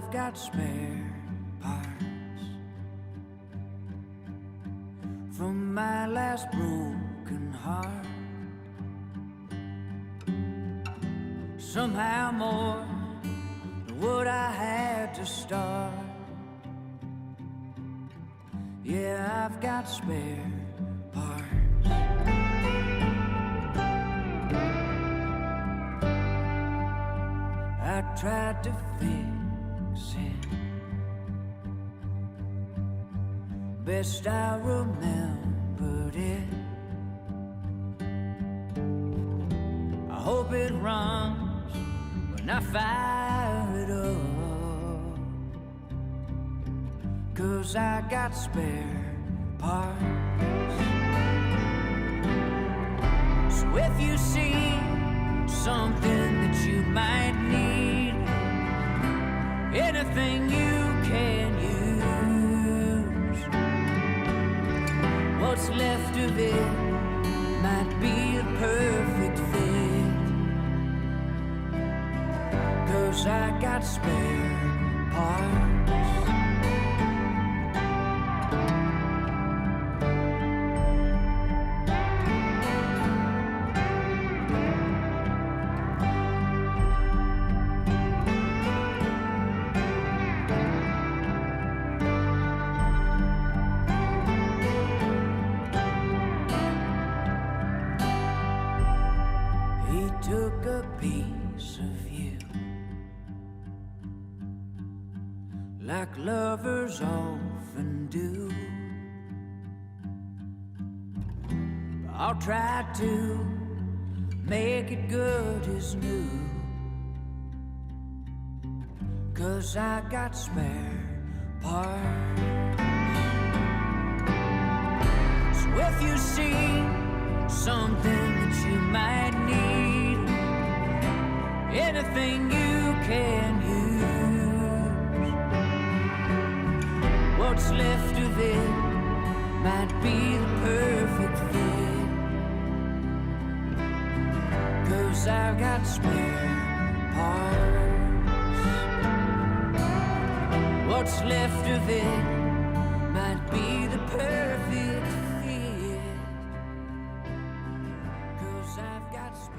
I've got spare parts from my last broken heart. Somehow more than what I had to start. Yeah, I've got spare parts. I tried to fix it best I remembered it. I hope it runs when I fire it up, 'cause I got spare parts. So if you see something that you might need, anything you can use, what's left of it might be a perfect fit, 'cause I got spare parts. Took a piece of you, like lovers often do. But I'll try to make it good as new, 'cause I got spare parts. So if you see something that you might need, anything you can use, what's left of it might be the perfect fit, 'cause I've got spare parts. What's left of it might be the perfect fit, 'cause I've got spare.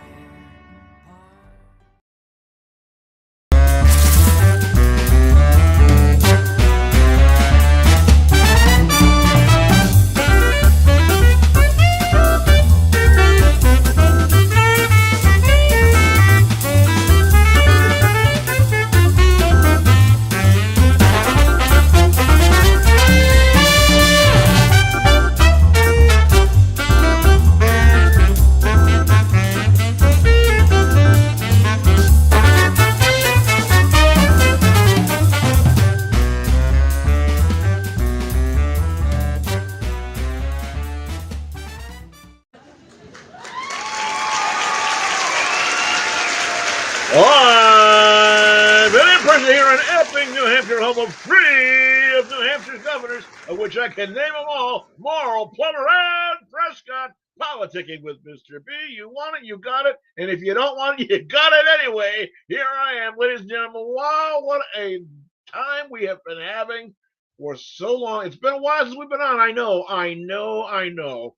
I'm in person here in Epping, New Hampshire, home of three of New Hampshire's governors, of which I can name them all: Morrill, Plummer, and Prescott. Politicking with Mr. B. You want it, you got it. And if you don't want it, you got it anyway. Here I am, ladies and gentlemen. Wow, what a time we have been having for so long. It's been a while since we've been on. I know.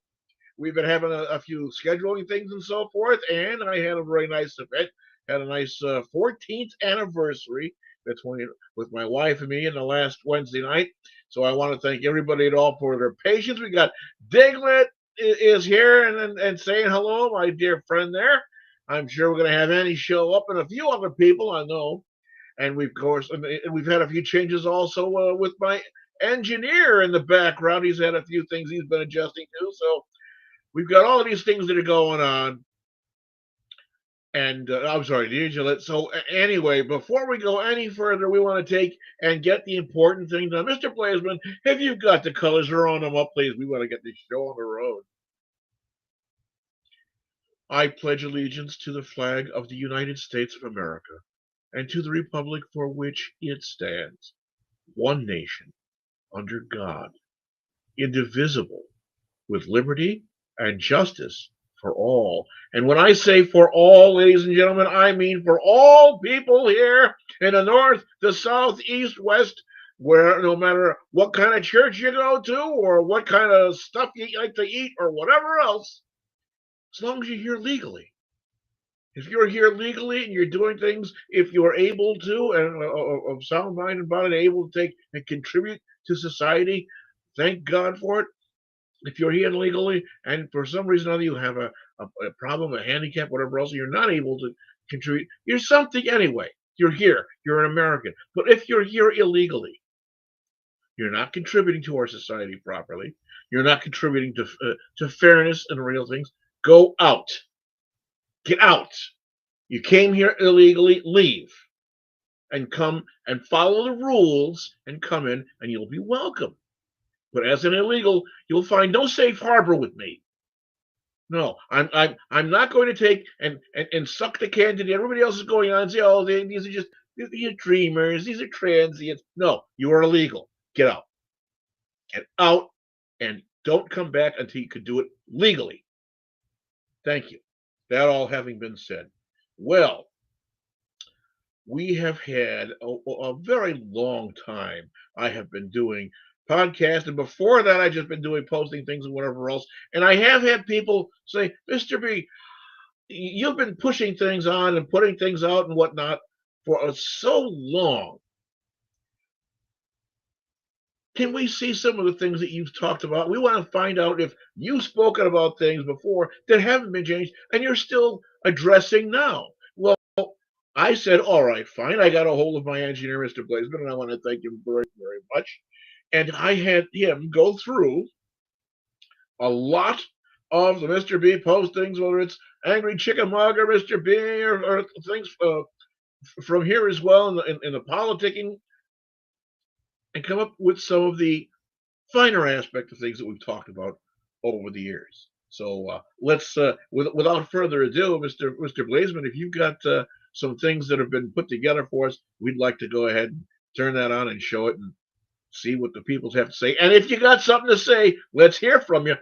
We've been having a few scheduling things and so forth, and I had a very nice event. Had a nice 14th anniversary with my wife and me in the last Wednesday night. So I want to thank everybody at all for their patience. We got Diglett is here and saying hello, my dear friend there. I'm sure we're going to have Annie show up and a few other people I know. And we've had a few changes also with my engineer in the background. He's had a few things he's been adjusting to. So we've got all of these things that are going on. And I'm sorry, Diglett. So anyway, before we go any further, we want to take and get the important thing done. Mr. Blazeman, if you've got the colors, or on them up, please. We want to get this show on the road. I pledge allegiance to the flag of the United States of America and to the republic for which it stands, one nation, under God, indivisible, with liberty and justice for all. And when I say for all, ladies and gentlemen, I mean for all people here in the north, the south, east, west, where no matter what kind of church you go to or what kind of stuff you like to eat or whatever else, as long as you're here legally. If you're here legally and you're doing things, if you're able to, and of sound mind and body, able to take and contribute to society, thank God for it. If you're here legally and for some reason or other you have a problem, a handicap, whatever else, you're not able to contribute, you're something anyway. You're here. You're an American. But if you're here illegally, you're not contributing to our society properly. You're not contributing to fairness and real things. Go out. Get out. You came here illegally, leave. And come and follow the rules and come in and you'll be welcome. But as an illegal, you'll find no safe harbor with me. No, I'm not going to take and suck the candy everybody else is going on and say, oh, these are just these are dreamers, these are transients. No, you are illegal. Get out. Get out and don't come back until you can do it legally. Thank you. That all having been said. Well, we have had a very long time. I have been doing podcasts, and before that, I've just been doing posting things and whatever else. And I have had people say, Mr. B, you've been pushing things on and putting things out and whatnot for so long. Can we see some of the things that you've talked about? We want to find out if you've spoken about things before that haven't been changed and you're still addressing now. Well, I said, all right, fine. I got a hold of my engineer, Mr. Blazeman, and I want to thank him very, very much. And I had him go through a lot of the Mr. B postings, whether it's Angry Chicken Mug or Mr. B or things from here as well in the politicking, and come up with some of the finer aspect of things that we've talked about over the years. So let's, without further ado, Mr. Blazeman, if you've got some things that have been put together for us, we'd like to go ahead and turn that on and show it and see what the people have to say. And if you got something to say, let's hear from you.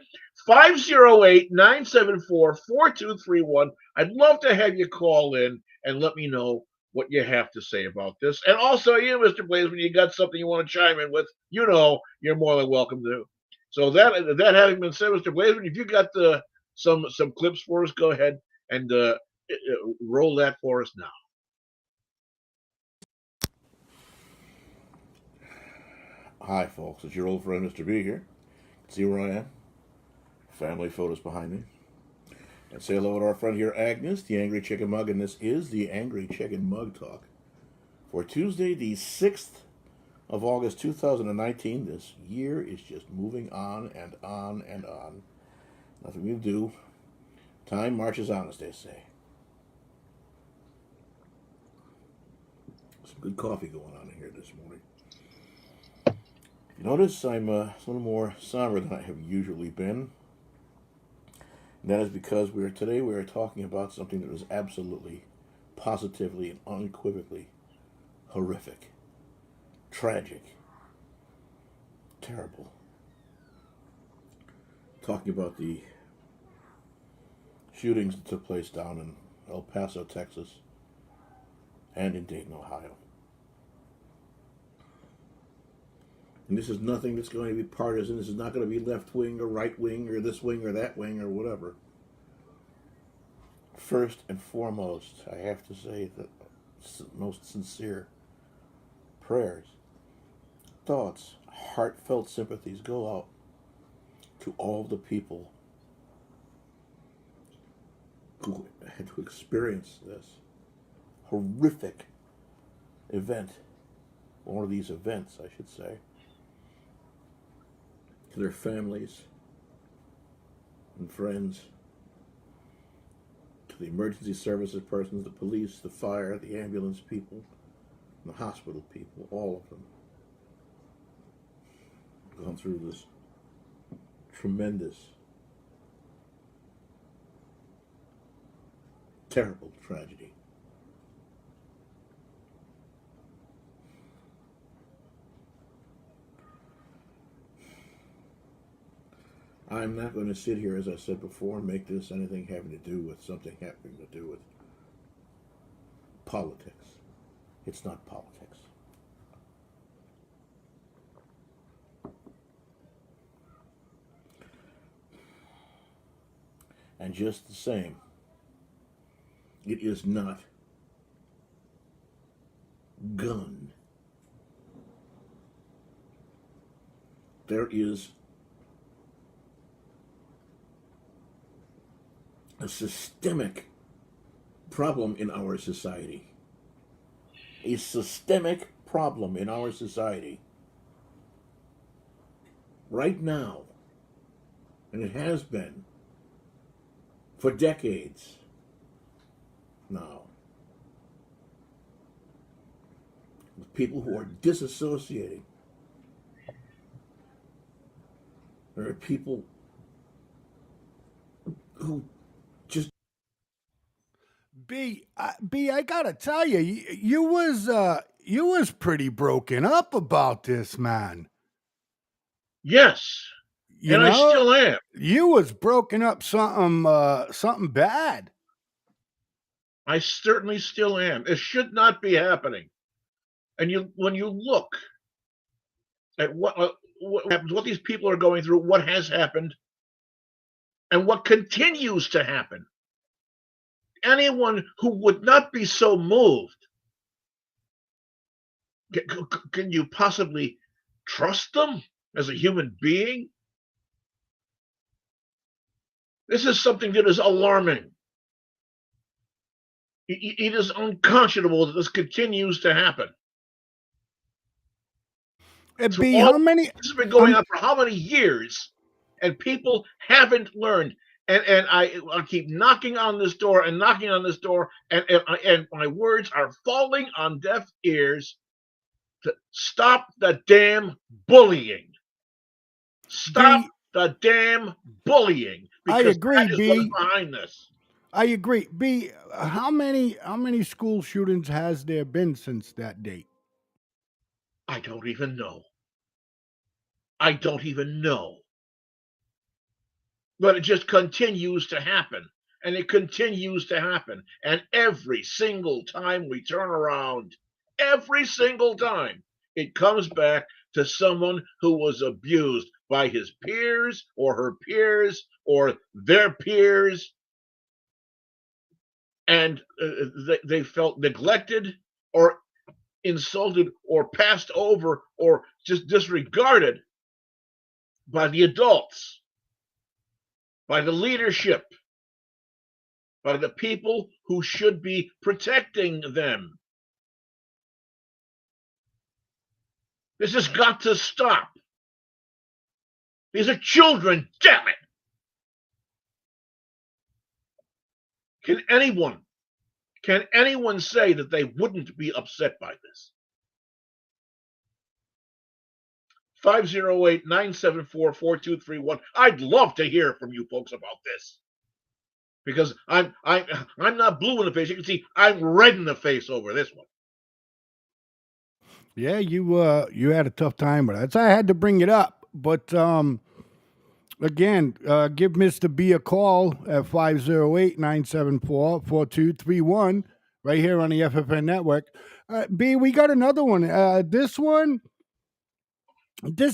508-974-4231. I'd love to have you call in and let me know what you have to say about this. And also you, Mr. Blazeman, you got something you want to chime in with, you're more than welcome to. So that having been said, Mr. Blazeman, if you got some clips for us, go ahead and roll that for us now. Hi, folks. It's your old friend, Mr. B here. See where I am? Family photos behind me. And say hello to our friend here, Agnes, the Angry Chicken Mug, and this is the Angry Chicken Mug Talk for Tuesday, the 6th of August, 2019. This year is just moving on and on and on. Nothing we do. Time marches on, as they say. Some good coffee going on in here this morning. You notice I'm a little more somber than I have usually been. And that is because today we are talking about something that is absolutely, positively, and unequivocally horrific, tragic, terrible. Talking about the shootings that took place down in El Paso, Texas, and in Dayton, Ohio. And this is nothing that's going to be partisan. This is not going to be left wing or right wing or this wing or that wing or whatever. First and foremost, I have to say that most sincere prayers, thoughts, heartfelt sympathies go out to all the people who had to experience this horrific event, one of these events, I should say, to their families and friends, to the emergency services persons, the police, the fire, the ambulance people, the hospital people, all of them gone through this tremendous, terrible tragedy. I'm not going to sit here, as I said before, and make this anything having to do with something having to do with politics. It's not politics. And just the same, it is not gun. There is a systemic problem in our society. A systemic problem in our society right now, and it has been for decades now, with people who are disassociating. There are people who just I gotta tell you, you was pretty broken up about this, man. Yes, You and I know, still am. you was broken up something bad. I certainly still am. It should not be happening. And when you look at what happens, what these people are going through, what has happened, and what continues to happen, anyone who would not be so moved, can you possibly trust them as a human being? This is something that is alarming. It is unconscionable that this continues to happen. B, how many? This has been going on for how many years, and people haven't learned. And I keep knocking on this door and knocking on this door, and my words are falling on deaf ears. To stop the damn bullying. Stop the damn bullying. I agree, that is B. what is behind this. I agree. B, how many school shootings has there been since that date? I don't even know. I don't even know. But it just continues to happen. And it continues to happen. And every single time we turn around, every single time, it comes back to someone who was abused by his peers or her peers or their peers. And they felt neglected or insulted or passed over or just disregarded by the adults, by the leadership, by the people who should be protecting them. This has got to stop. These are children, damn it. Can anyone say that they wouldn't be upset by this? 508-974-4231. I'd love to hear from you folks about this. Because I'm not blue in the face. You can see I'm red in the face over this one. Yeah, you had a tough time with it. So I had to bring it up. But again, give Mr. B a call at 508-974-4231 right here on the FFN network. B, we got another one. This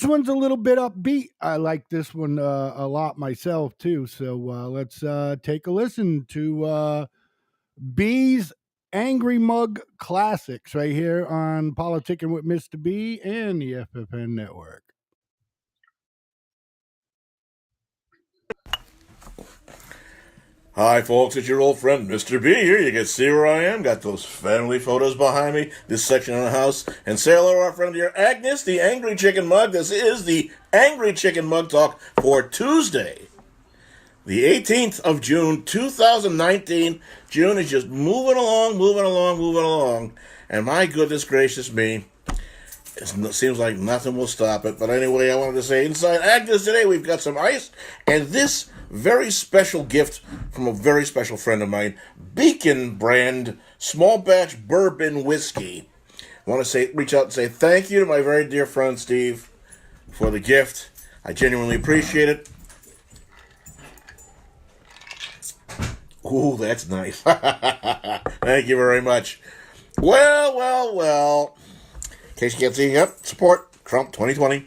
one's a little bit upbeat. I like this one a lot myself too. So let's take a listen to B's Angry Mug Classics right here on Politicking with Mr. B and the FFN network. Hi, folks, it's your old friend Mr. B here. You can see where I am. Got those family photos behind me, this section of the house. And say hello to our friend here, Agnes, the Angry Chicken Mug. This is the Angry Chicken Mug Talk for Tuesday, the 18th of June, 2019. June is just moving along. And my goodness gracious me, it seems like nothing will stop it. But anyway, I wanted to say, inside Agnes today, we've got some ice and this very special gift from a very special friend of mine, Beacon brand small batch bourbon whiskey. I want to reach out and say thank you to my very dear friend Steve for the gift. I genuinely appreciate it. Ooh, that's nice. Thank you very much. Well. In case you can't see, yep, support Trump 2020.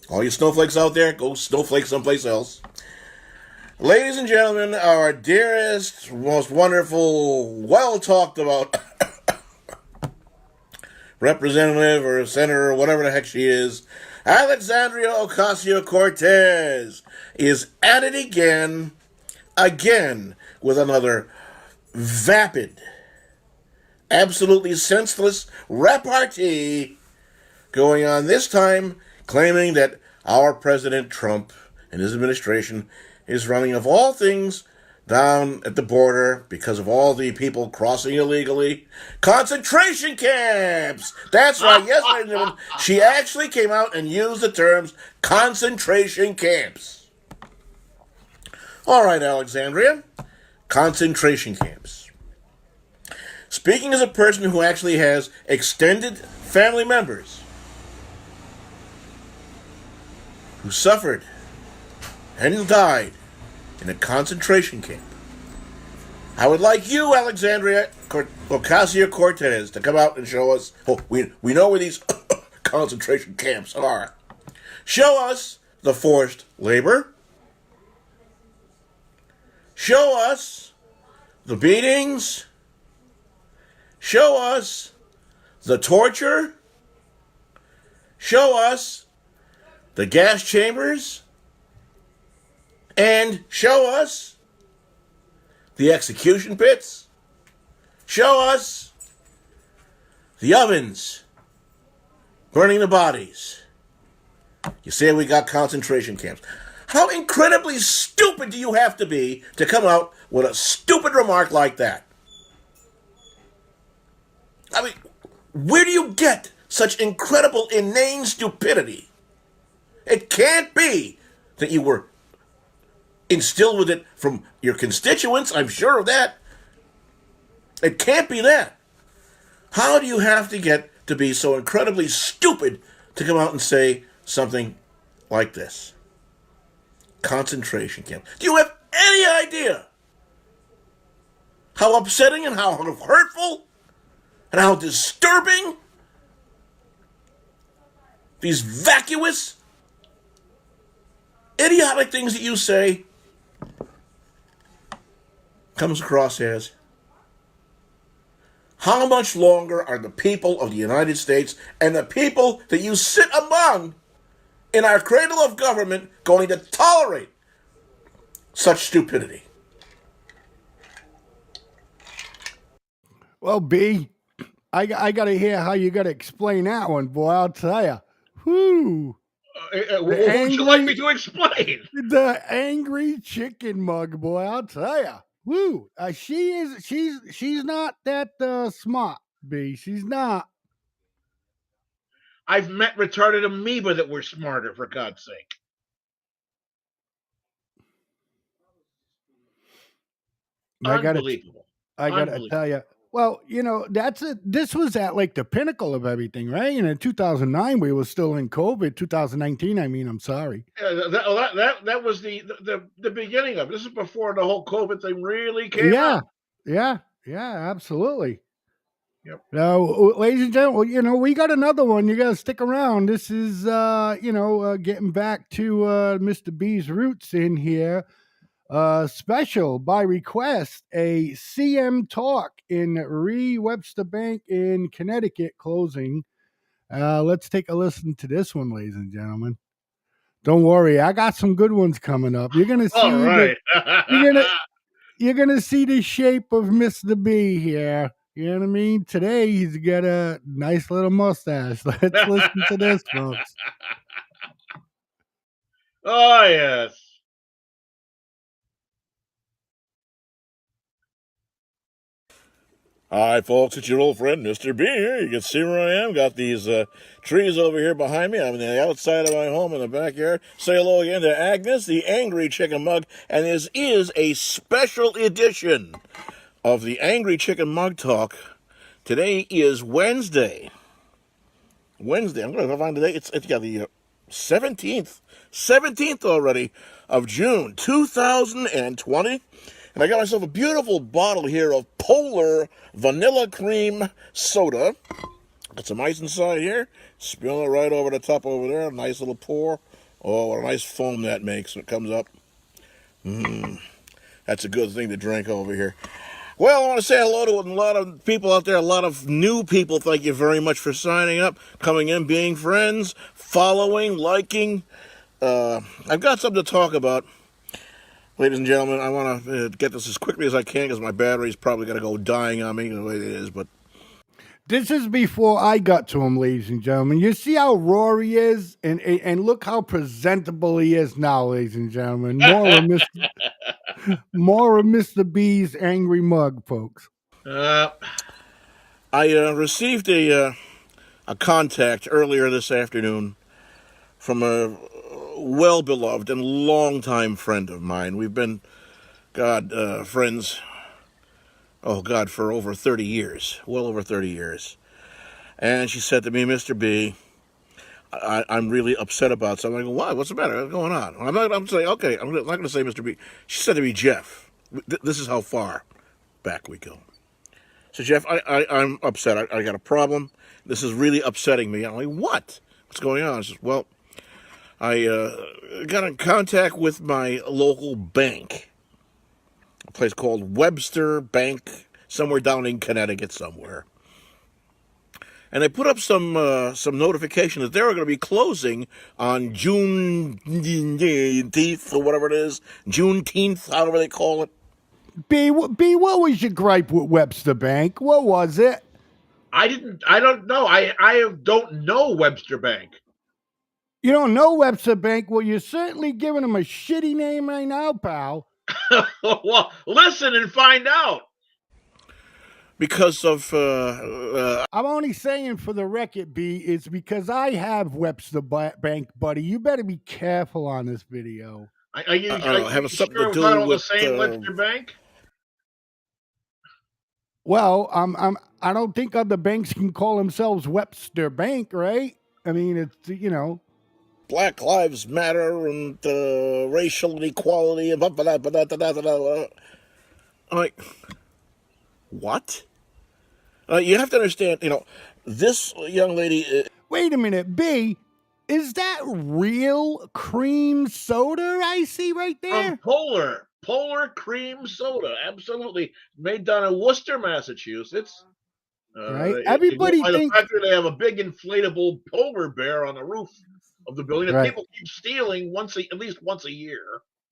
All you snowflakes out there, go snowflake someplace else. Ladies and gentlemen, our dearest, most wonderful, well talked about representative or senator or whatever the heck she is, Alexandria Ocasio-Cortez, is at it again with another vapid, absolutely senseless repartee going on, this time claiming that our President Trump and his administration is running, of all things, down at the border because of all the people crossing illegally. Concentration camps! That's right, yes, ladies and gentlemen. She actually came out and used the terms concentration camps. All right, Alexandria. Concentration camps. Speaking as a person who actually has extended family members who suffered and died in a concentration camp, I would like you, Alexandria Ocasio-Cortez, to come out and show us. Oh, we know where these concentration camps are. Show us the forced labor. Show us the beatings. Show us the torture. Show us the gas chambers. And show us the execution pits. Show us the ovens burning the bodies. You say we got concentration camps. How incredibly stupid do you have to be to come out with a stupid remark like that? I mean, where do you get such incredible, inane stupidity? It can't be that you were instilled with it from your constituents, I'm sure of that. It can't be that. How do you have to get to be so incredibly stupid to come out and say something like this? Concentration camp. Do you have any idea how upsetting and how hurtful and how disturbing these vacuous, idiotic things that you say comes across as? How much longer are the people of the United States and the people that you sit among in our cradle of government going to tolerate such stupidity? Well, B, I got to hear how you got to explain that one, boy. I'll tell you. Whoo. What would you like me to explain? The angry chicken mug, boy. I'll tell you. Woo. She's not that smart, B. She's not. I've met retarded amoeba that were smarter, for God's sake. Unbelievable. I gotta tell you. Well, this was at like the pinnacle of everything, right? And in 2009, we were still in COVID. 2019, I'm sorry. That was the beginning of it. This is before the whole COVID thing really came out. Yeah, absolutely. Yep. Now, ladies and gentlemen, we got another one. You got to stick around. This is, getting back to Mr. B's roots in here. Special by request, a CM talk in Webster Bank in Connecticut closing. Let's take a listen to this one, ladies and gentlemen. Don't worry, I got some good ones coming up. You're gonna see. All right. You're gonna see the shape of Mr. B here. You know what I mean? Today he's got a nice little mustache. Let's listen to this, folks. Oh yes. Hi, folks. It's your old friend, Mr. B here. You can see where I am. Got these trees over here behind me. I'm on the outside of my home in the backyard. Say hello again to Agnes, the Angry Chicken Mug. And this is a special edition of the Angry Chicken Mug Talk. Today is Wednesday. I'm going to find today. It's got the 17th already of June 2020. And I got myself a beautiful bottle here of Polar Vanilla Cream Soda. Got some ice inside here. Spill it right over the top over there. Nice little pour. Oh, what a nice foam that makes when it comes up. That's a good thing to drink over here. Well, I want to say hello to a lot of people out there, a lot of new people. Thank you very much for signing up, coming in, being friends, following, liking. I've got something to talk about. Ladies and gentlemen, I want to get this as quickly as I can because my battery's probably going to go dying on me the way it is, but This is before I got to him, ladies and gentlemen. You see how raw he is, and look how presentable he is now, ladies and gentlemen. More of Mr. B's angry mug, folks. I received a contact earlier this afternoon from a well-beloved and longtime friend of mine. We've been, friends, for over 30 years, well over 30 years. And she said to me, Mr. B, I'm really upset about something. I go, why? What's the matter? What's going on? I'm saying, okay, I'm not going to say Mr. B. She said to me, Jeff, this is how far back we go. So, Jeff, I'm upset. I got a problem. This is really upsetting me. I'm like, what? What's going on? She says, well, I got in contact with my local bank, a place called Webster Bank, somewhere down in Connecticut somewhere. And they put up some notification that they were going to be closing on June 10th or whatever it is, Juneteenth, however they call it. B, what was your gripe with Webster Bank? What was it? I don't know. I don't know Webster Bank. You don't know Webster Bank? Well, you're certainly giving him a shitty name right now, pal. Well, listen and find out. Because of I'm only saying for the record, B, it's because I have Webster Bank, buddy. You better be careful on this video. Are you have something sure to do we're not on the with same Webster Bank? Well, I don't think other banks can call themselves Webster Bank, right? I mean, it's Black Lives Matter and racial inequality and I'm like, what? You have to understand, this young lady. Wait a minute, B. Is that real cream soda I see right there? From Polar Cream Soda, absolutely, made down in Worcester, Massachusetts. Right. Everybody thinks they have a big inflatable polar bear on the roof of the building that Right. people keep stealing at least once a year.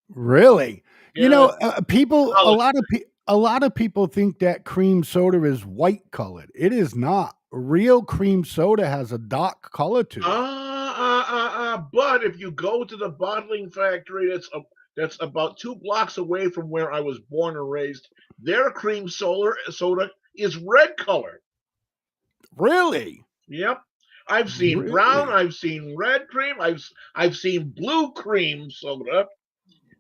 Really, Yeah. a lot of people think that cream soda is white colored. It is not. Real cream soda has a dark color to it. But if you go to the bottling factory that's about 2 blocks away from where I was born and raised, their cream soda is red colored. Really? Yep. I've seen brown, I've seen red cream, I've seen blue cream soda,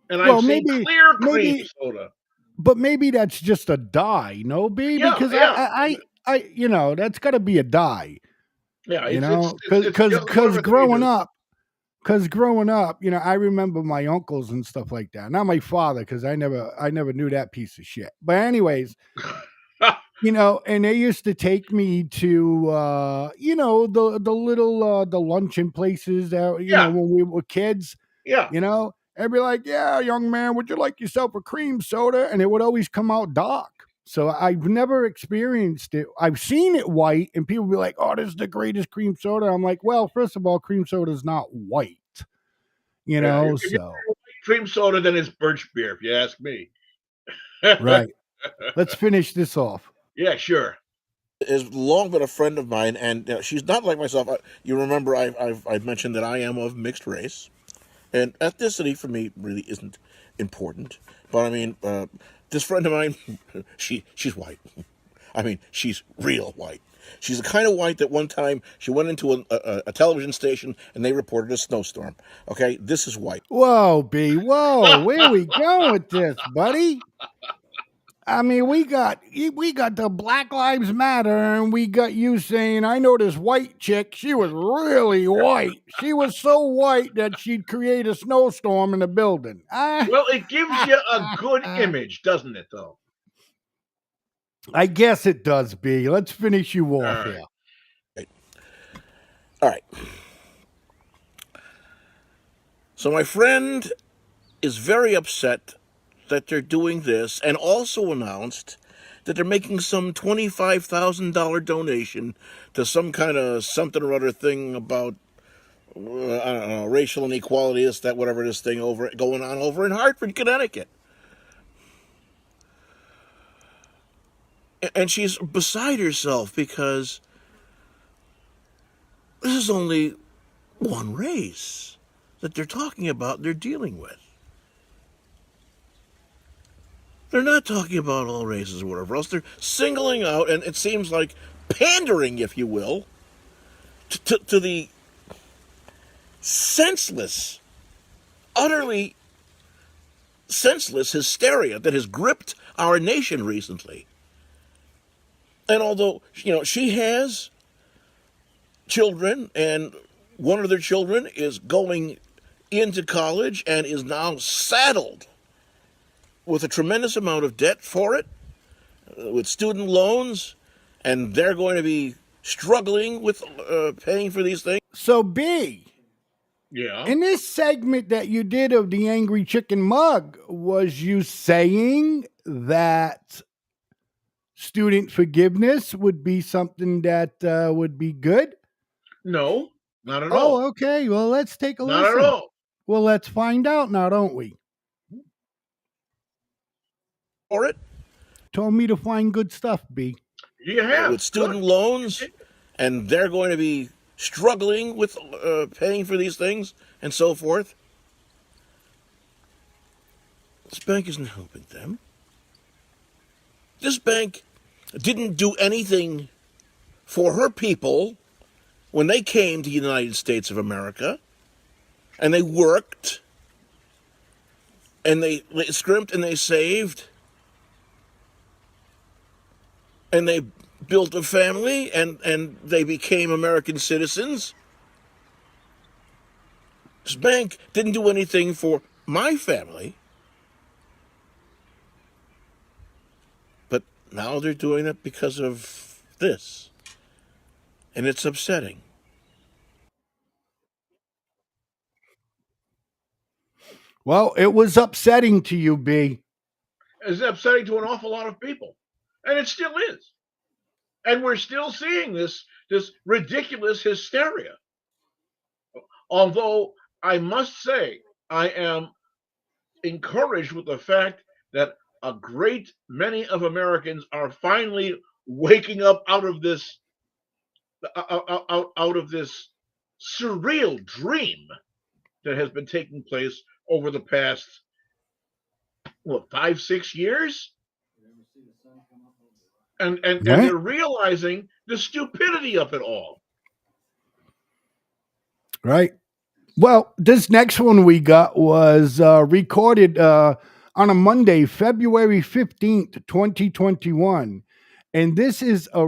and I've seen clear cream soda. But maybe that's just a dye, no, B? Yeah, because yeah. I that's got to be a dye. Yeah, because growing up, I remember my uncles and stuff like that. Not my father, because I never knew that piece of shit. But anyways, and they used to take me to the little the luncheon places that when we were kids. Yeah. And be like, yeah, young man, would you like yourself a cream soda? And it would always come out dark. So I've never experienced it. I've seen it white, and people be like, "Oh, this is the greatest cream soda." I'm like, "Well, first of all, cream soda is not white, If so cream soda, then it's birch beer, if you ask me." Right. Let's finish this off. Yeah, sure. Has long been a friend of mine, and she's not like myself. You remember I've mentioned that I am of mixed race, and ethnicity for me really isn't important. But I mean, this friend of mine, she's white. I mean, she's real white. She's the kind of white that one time she went into a television station and they reported a snowstorm. Okay, this is white. Whoa, B. Whoa, where we going with this, buddy? I mean, we got the Black Lives Matter, and we got you saying, "I know this white chick. She was really white. She was so white that she'd create a snowstorm in a building." Well, it gives you a good image, doesn't it, though? I guess it does, B. Let's finish you off All right. here. All right. So my friend is very upset that they're doing this, and also announced that they're making some $25,000 donation to some kind of something or other thing about I don't know, racial inequality, this, that, whatever this thing going on over in Hartford, Connecticut. And she's beside herself because this is only one race that they're talking about, they're dealing with. They're not talking about all races or whatever else. They're singling out, and it seems like pandering, if you will, to the senseless, utterly senseless hysteria that has gripped our nation recently. And although, she has children, and one of their children is going into college and is now saddled with a tremendous amount of debt for it, with student loans, and they're going to be struggling with paying for these things. So, B, Yeah. in this segment that you did of the Angry Chicken Mug, was you saying that student forgiveness would be something that would be good? No, not at all. Oh, okay. Well, let's take a Not listen. at all. Well, let's find out now, don't we? For it, Told me to find good stuff, B. You have. with student Good. loans, and they're going to be struggling with paying for these things and so forth. This bank isn't helping them. This bank didn't do anything for her people when they came to the United States of America, and they worked, and they scrimped, and they saved, and they built a family, and they became American citizens. This bank didn't do anything for my family, but now they're doing it because of this, and it's upsetting. Well, it was upsetting to you, B. It's upsetting to an awful lot of people, and it still is. And we're still seeing this ridiculous hysteria. Although I must say, I am encouraged with the fact that a great many of Americans are finally waking up out of this surreal dream that has been taking place over the past 5-6 years, and Right. they're realizing the stupidity of it all. Right. Well, this next one we got was recorded on a Monday, February 15th, 2021. And this is a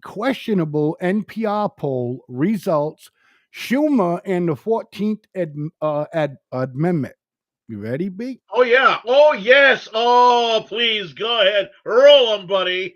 questionable NPR poll results Schumer and the 14th Amendment. You ready, B? Oh yeah. Oh yes. Oh please go ahead. Roll them, buddy.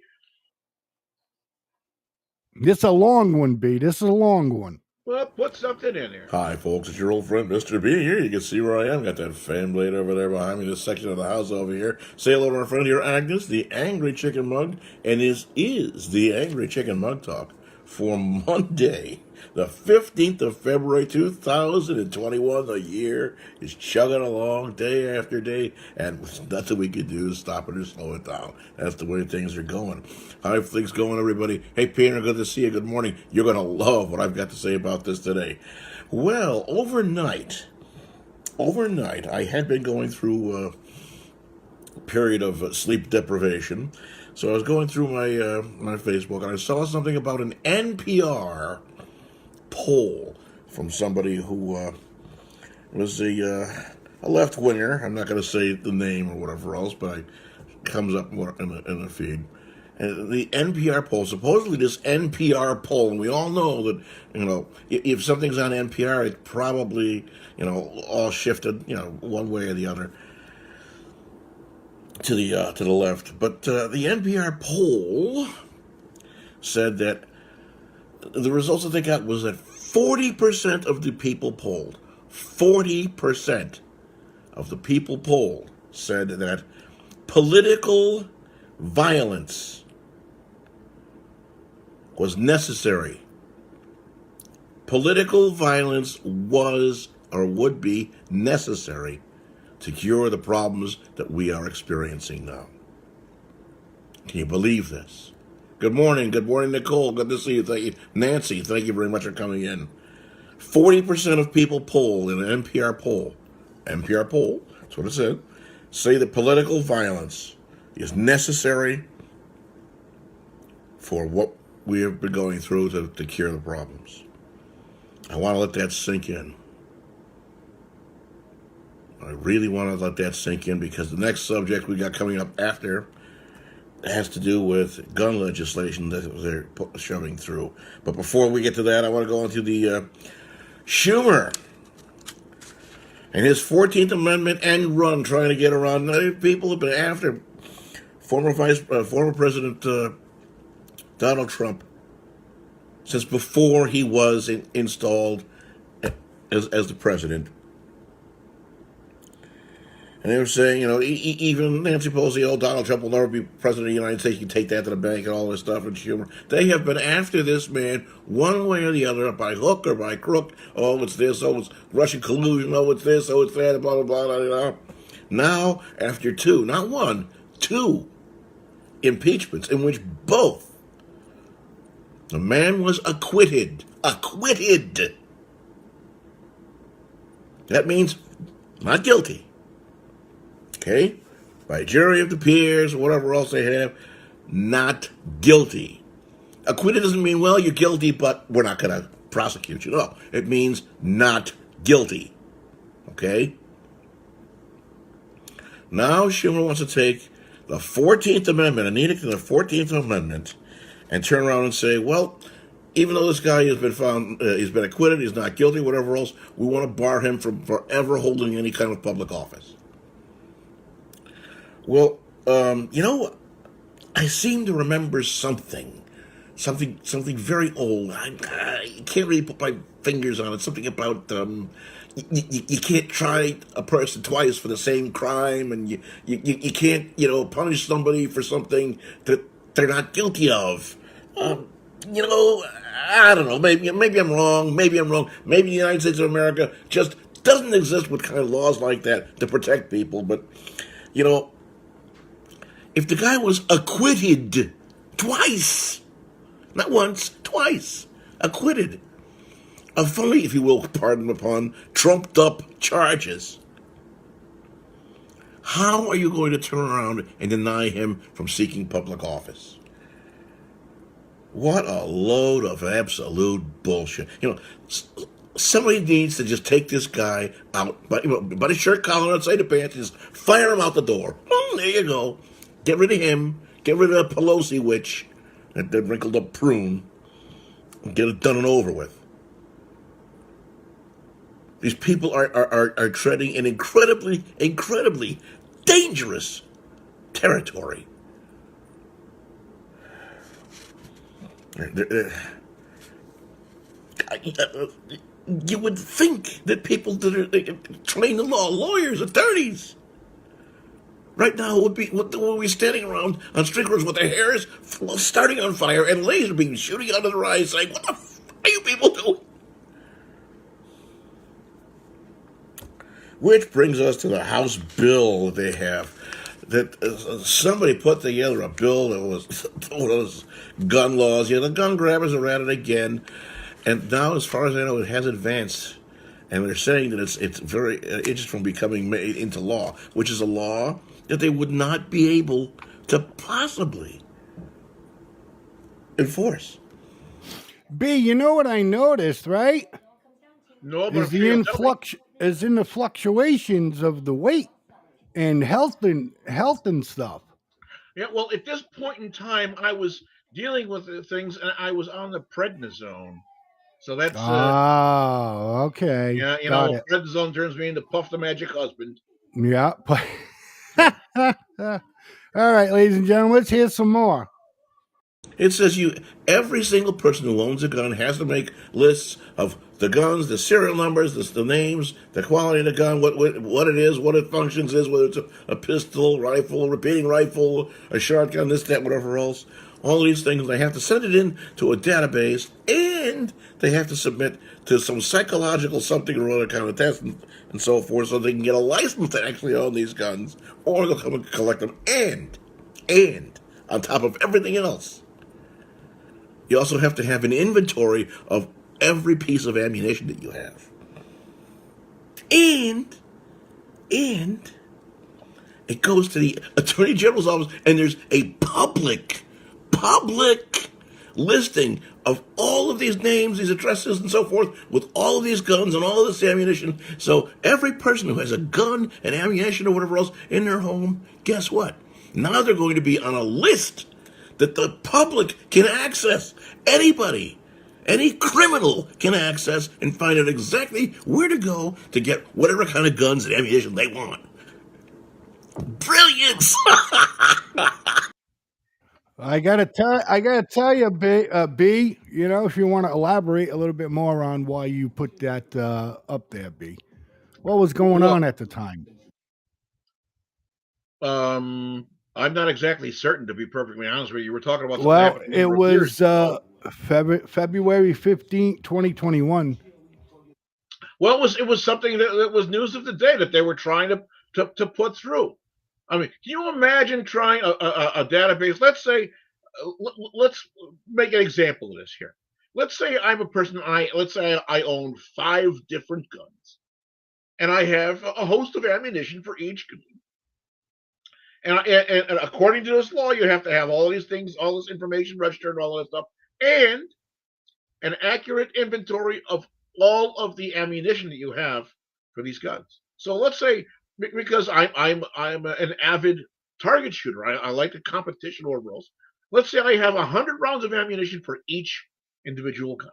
This is a long one, B. This is a long one. Well, put something in there. Hi, folks. It's your old friend, Mr. B here. You can see where I am. Got that fan blade over there behind me, this section of the house over here. Say hello to our friend here, Agnes, the Angry Chicken Mug. And this is the Angry Chicken Mug Talk for Monday, the 15th of February, 2021. The year is chugging along day after day, and nothing we can do to stop it or slow it down. That's the way things are going. How are things going, everybody? Hey, Peter, good to see you. Good morning. You're going to love what I've got to say about this today. Well, overnight, I had been going through a period of sleep deprivation. So I was going through my Facebook, and I saw something about an NPR poll from somebody who was a left winger. I'm not going to say the name or whatever else, but comes up more in the feed. And the NPR poll, supposedly this NPR poll, and we all know that, if something's on NPR, it's probably, all shifted, one way or the other to the left. But the NPR poll said that the results that they got was that 40% of the people polled, 40% of the people polled said that political violence was necessary. Political violence was or would be necessary to cure the problems that we are experiencing now. Can you believe this? Good morning, Nicole. Good to see you. Thank you, Nancy. Thank you very much for coming in. 40% of people polled in an NPR poll, that's what it said, say that political violence is necessary for what we have been going through to cure the problems. I want to let that sink in. I really want to let that sink in because the next subject we got coming up after has to do with gun legislation that they're shoving through. But before we get to that, I want to go into the Schumer and his 14th Amendment end run, trying to get around. People have been after former President Donald Trump since before he was installed as the president. And they were saying, even Nancy Pelosi, Donald Trump will never be president of the United States. You can take that to the bank and all this stuff. And Schumer, they have been after this man one way or the other, by hook or by crook. Oh, it's this. Oh, it's Russian collusion. Oh, it's this. Oh, it's that. Blah, blah, blah, blah, blah. Now, after two, not one, two impeachments in which both the man was acquitted. Acquitted. That means not guilty. Okay? By a jury of the peers or whatever else they have, not guilty. Acquitted doesn't mean, well, you're guilty, but we're not going to prosecute you. No, it means not guilty. Okay? Now Schumer wants to take the 14th Amendment, an edict of the 14th Amendment, and turn around and say, well, even though this guy has been found, he's been acquitted, he's not guilty, whatever else, we want to bar him from forever holding any kind of public office. Well, I seem to remember something very old. I can't really put my fingers on it. Something about you can't try a person twice for the same crime, and you can't punish somebody for something that they're not guilty of. I don't know. Maybe I'm wrong. Maybe the United States of America just doesn't exist with kind of laws like that to protect people. But if the guy was acquitted twice, not once, twice, acquitted of fully, if you will, pardon the pun, trumped up charges, how are you going to turn around and deny him from seeking public office? What a load of absolute bullshit. Somebody needs to just take this guy out, but his shirt collar outside the pants, just fire him out the door. Oh, there you go. Get rid of him. Get rid of the Pelosi witch, that wrinkled up prune, and get it done and over with. These people are treading an incredibly, incredibly dangerous territory. You would think that people that are trained in law, lawyers, attorneys, right now would be standing around on street corners with their hairs starting on fire and laser beams shooting out of their eyes, saying, "What the f are you people doing?" Which brings us to the House bill that they have. That somebody put together a bill that was one of those gun laws. The gun grabbers are at it again. And now, as far as I know, it has advanced. And they're saying that it's very inches from becoming made into law, which is a law that they would not be able to possibly enforce. B, you know what I noticed, right? No, but Is in the fluctuations of the weight and health and stuff. Yeah, well, at this point in time, I was dealing with the things, and I was on the prednisone. So that's Oh, okay. yeah, Got it. prednisone turns me into Puff the Magic Husband. Yeah. Yeah. All right, ladies and gentlemen, let's hear some more. It says every single person who owns a gun has to make lists of the guns, the serial numbers, the names, the quality of the gun, what it is, what it functions is, whether it's a pistol, rifle, repeating rifle, a shotgun, this, that, whatever else. All these things, they have to send it in to a database, and they have to submit to some psychological something or other kind of test and so forth, so they can get a license to actually own these guns, or they'll come and collect them. And on top of everything else, you also have to have an inventory of every piece of ammunition that you have. And it goes to the Attorney General's office, and there's a public listing of all of these names, these addresses, and so forth, with all of these guns and all of this ammunition. So every person who has a gun and ammunition or whatever else in their home, guess what? Now they're going to be on a list that the public can access. Anybody, any criminal can access and find out exactly where to go to get whatever kind of guns and ammunition they want. Brilliance! I gotta tell you, B. You know, if you want to elaborate a little bit more on why you put that up there, B. What was going Well, on at the time? I'm not exactly certain, to be perfectly honest with you. We're talking about something that Well, happened a it number of years was ago. February 15th, 2021. Well, it was something that was news of the day that they were trying to put through. I mean, can you imagine trying a database? Let's say, let's make an example of this here. Let's say I'm a person. Let's say I own 5 different guns, and I have a host of ammunition for each gun. And according to this law, you have to have all these things, all this information registered, and all that stuff, and an accurate inventory of all of the ammunition that you have for these guns. So let's say, because I'm an avid target shooter, I like the competition or rules. Let's say I have 100 rounds of ammunition for each individual gun,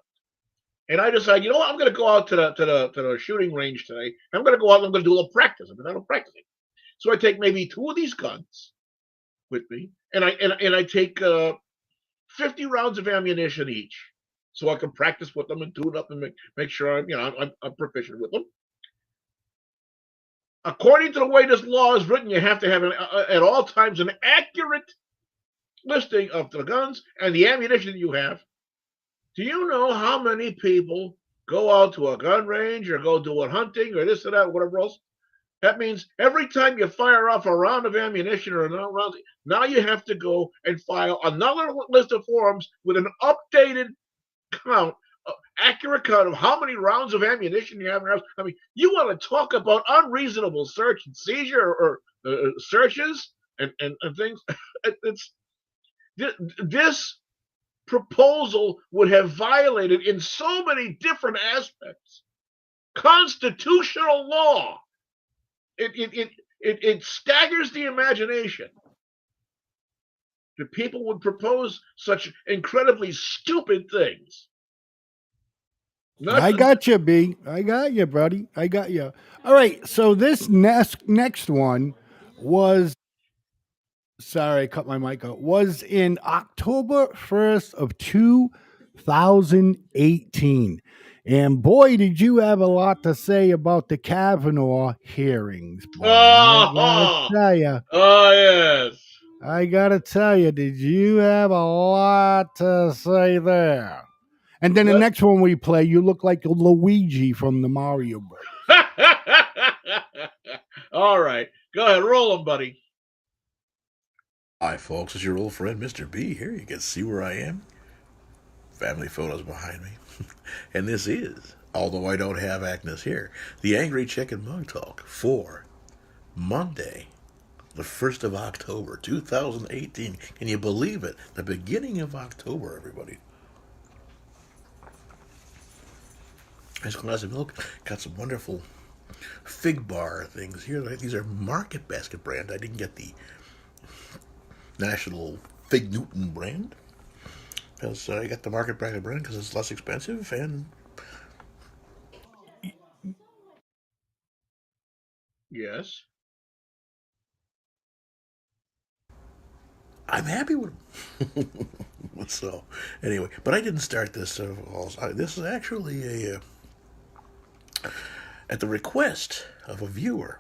and I decide, you know what, I'm going to go out to the shooting range today. I'm going to go out and I'm going to do a little practice. I'm going to practicing. So I take maybe 2 of these guns with me, and I take 50 rounds of ammunition each, so I can practice with them and tune up and make sure I'm proficient with them. According to the way this law is written, you have to have at all times an accurate listing of the guns and the ammunition you have. Do you know how many people go out to a gun range or go do a hunting or this or that, whatever else? That means every time you fire off a round of ammunition or another round, now you have to go and file another list of forms with an updated count, accurate count of how many rounds of ammunition you have in your house. I mean, you want to talk about unreasonable search and seizure or searches and things. It's this proposal would have violated in so many different aspects constitutional law. It staggers the imagination that people would propose such incredibly stupid things. I got you, B. I got you, buddy. I got you. All right. So this next one was. Sorry, I cut my mic out. Was in October 1st of 2018. And boy, did you have a lot to say about the Kavanaugh hearings, boy. I gotta tell you. Oh, yes. I gotta tell you, did you have a lot to say there? And then the next one we play, you look like Luigi from the Mario Brothers. All right. Go ahead. Roll them, buddy. Hi, folks. It's your old friend, Mr. B here. You can see where I am. Family photos behind me. And this is, although I don't have Agnes here, the Angry Chicken Mug Talk for Monday, the 1st of October, 2018. Can you believe it? The beginning of October, everybody. Nice glass of milk. Got some wonderful fig bar things here. These are Market Basket brand. I didn't get the national Fig Newton brand. Because you got the market bracket brand because it's less expensive, and Yes. I'm happy with them. So, anyway, but I didn't start this. This is actually at the request of a viewer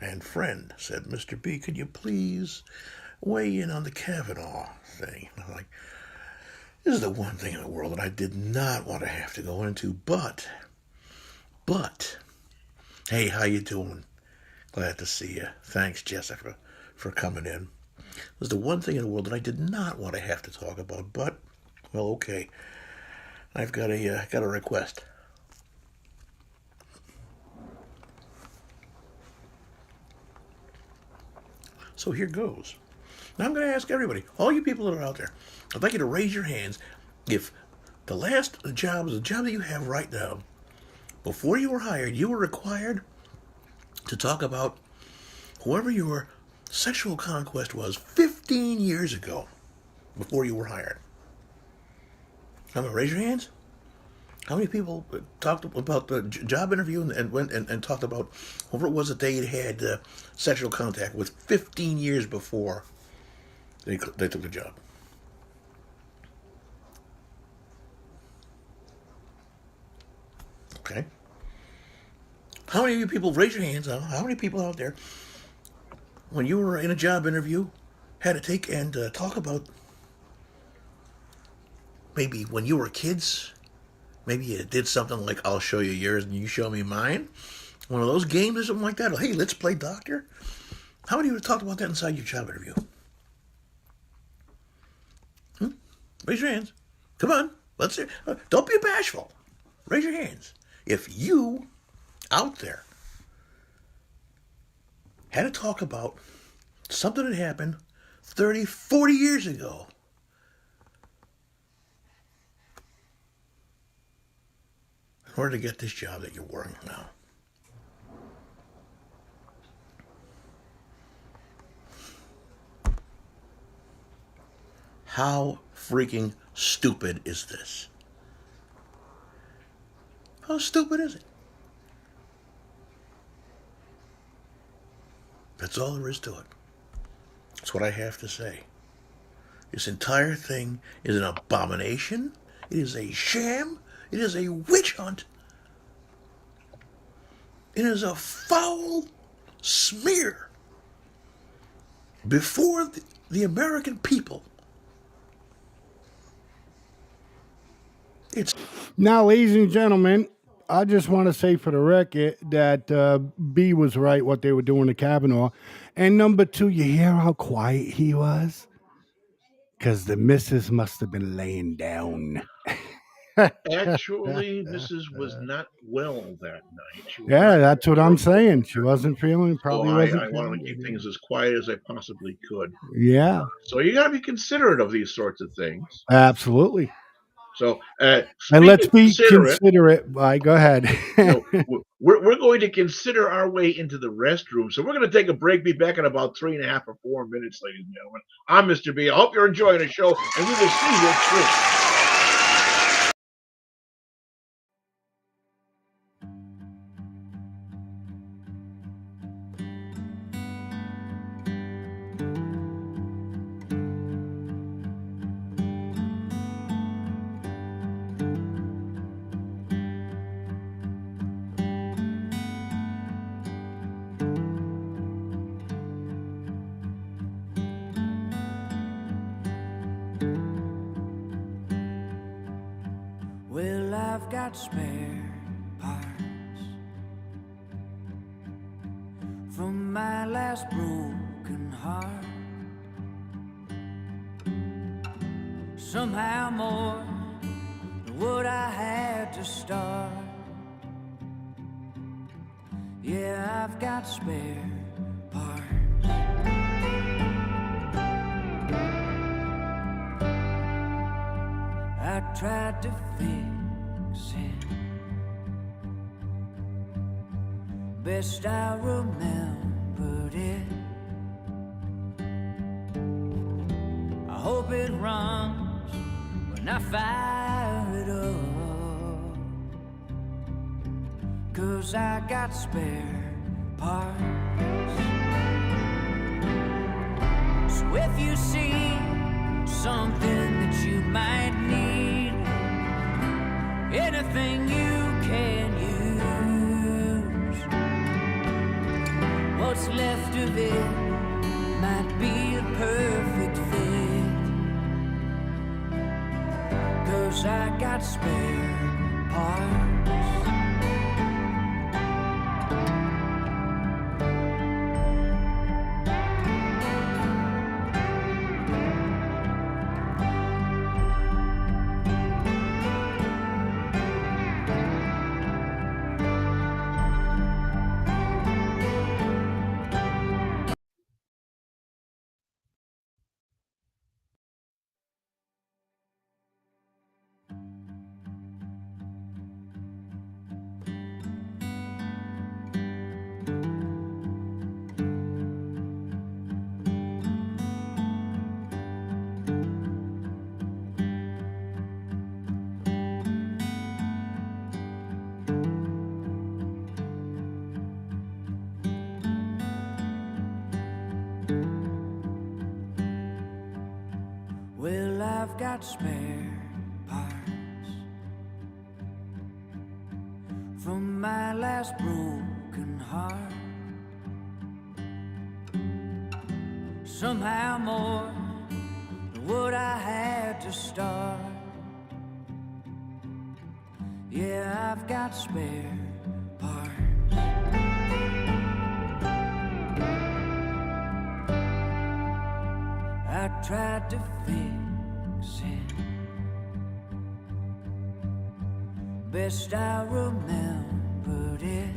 and friend. Said, Mr. B, could you please weigh in on the Kavanaugh thing? And I'm like, this is the one thing in the world that I did not want to have to go into, but, hey, how you doing? Glad to see you. Thanks, Jessica, for coming in. This is the one thing in the world that I did not want to have to talk about, but, well, okay. I've got a request. So here goes. Now I'm going to ask everybody, all you people that are out there, I'd like you to raise your hands if the job that you have right now, before you were hired, you were required to talk about whoever your sexual conquest was 15 years ago, before you were hired. I'm going to raise your hands. How many people talked about the job interview and went and talked about whoever it was that they had sexual contact with 15 years before they took the job? Okay. How many of you people, raise your hands, how many people out there, when you were in a job interview, had to take and talk about maybe when you were kids? Maybe you did something like, I'll show you yours and you show me mine. One of those games or something like that. Or, hey, let's play doctor. How many of you talked about that inside your job interview? Raise your hands. Come on. Let's hear. Don't be bashful. Raise your hands. If you, out there, had to talk about something that happened 30, 40 years ago, in order to get this job that you're working now. How freaking stupid is this? How stupid is it? That's all there is to it. That's what I have to say. This entire thing is an abomination. It is a sham. It is a witch hunt. It is a foul smear before the American people. It's Now, ladies and gentlemen, I just want to say for the record that B was right what they were doing to Kavanaugh. And number two, you hear how quiet he was? Because the missus must have been laying down. Actually, Mrs. was not well that night. She was Yeah, not that's what I'm feeling saying. well. She wasn't feeling, So probably wasn't I wanted to feeling. keep things as quiet as I possibly could. Yeah, So you got to be considerate of these sorts of things. absolutely. So And let's speaking be considerate, considerate. Go ahead. we're going to consider our way into the restroom. So we're going to take a break. Be back in about 3.5 or 4 minutes, ladies and gentlemen. I'm Mr. B. I hope you're enjoying the show, and we will see you soon. Well, I've got spare parts from my last broken heart. Somehow more than what I had to start. Yeah, I've got spare parts. I tried to fix it best I remembered it. hope it runs when I fire it up, 'cause I got spare parts. So if you see something that you might need, anything you can use, what's left of it might be a perfect fit, 'cause I got spare parts. Well, I've got spare parts from my last broken heart. Somehow more than what I had to start. Yeah, I've got spare parts. I tried to fix it best I remembered it.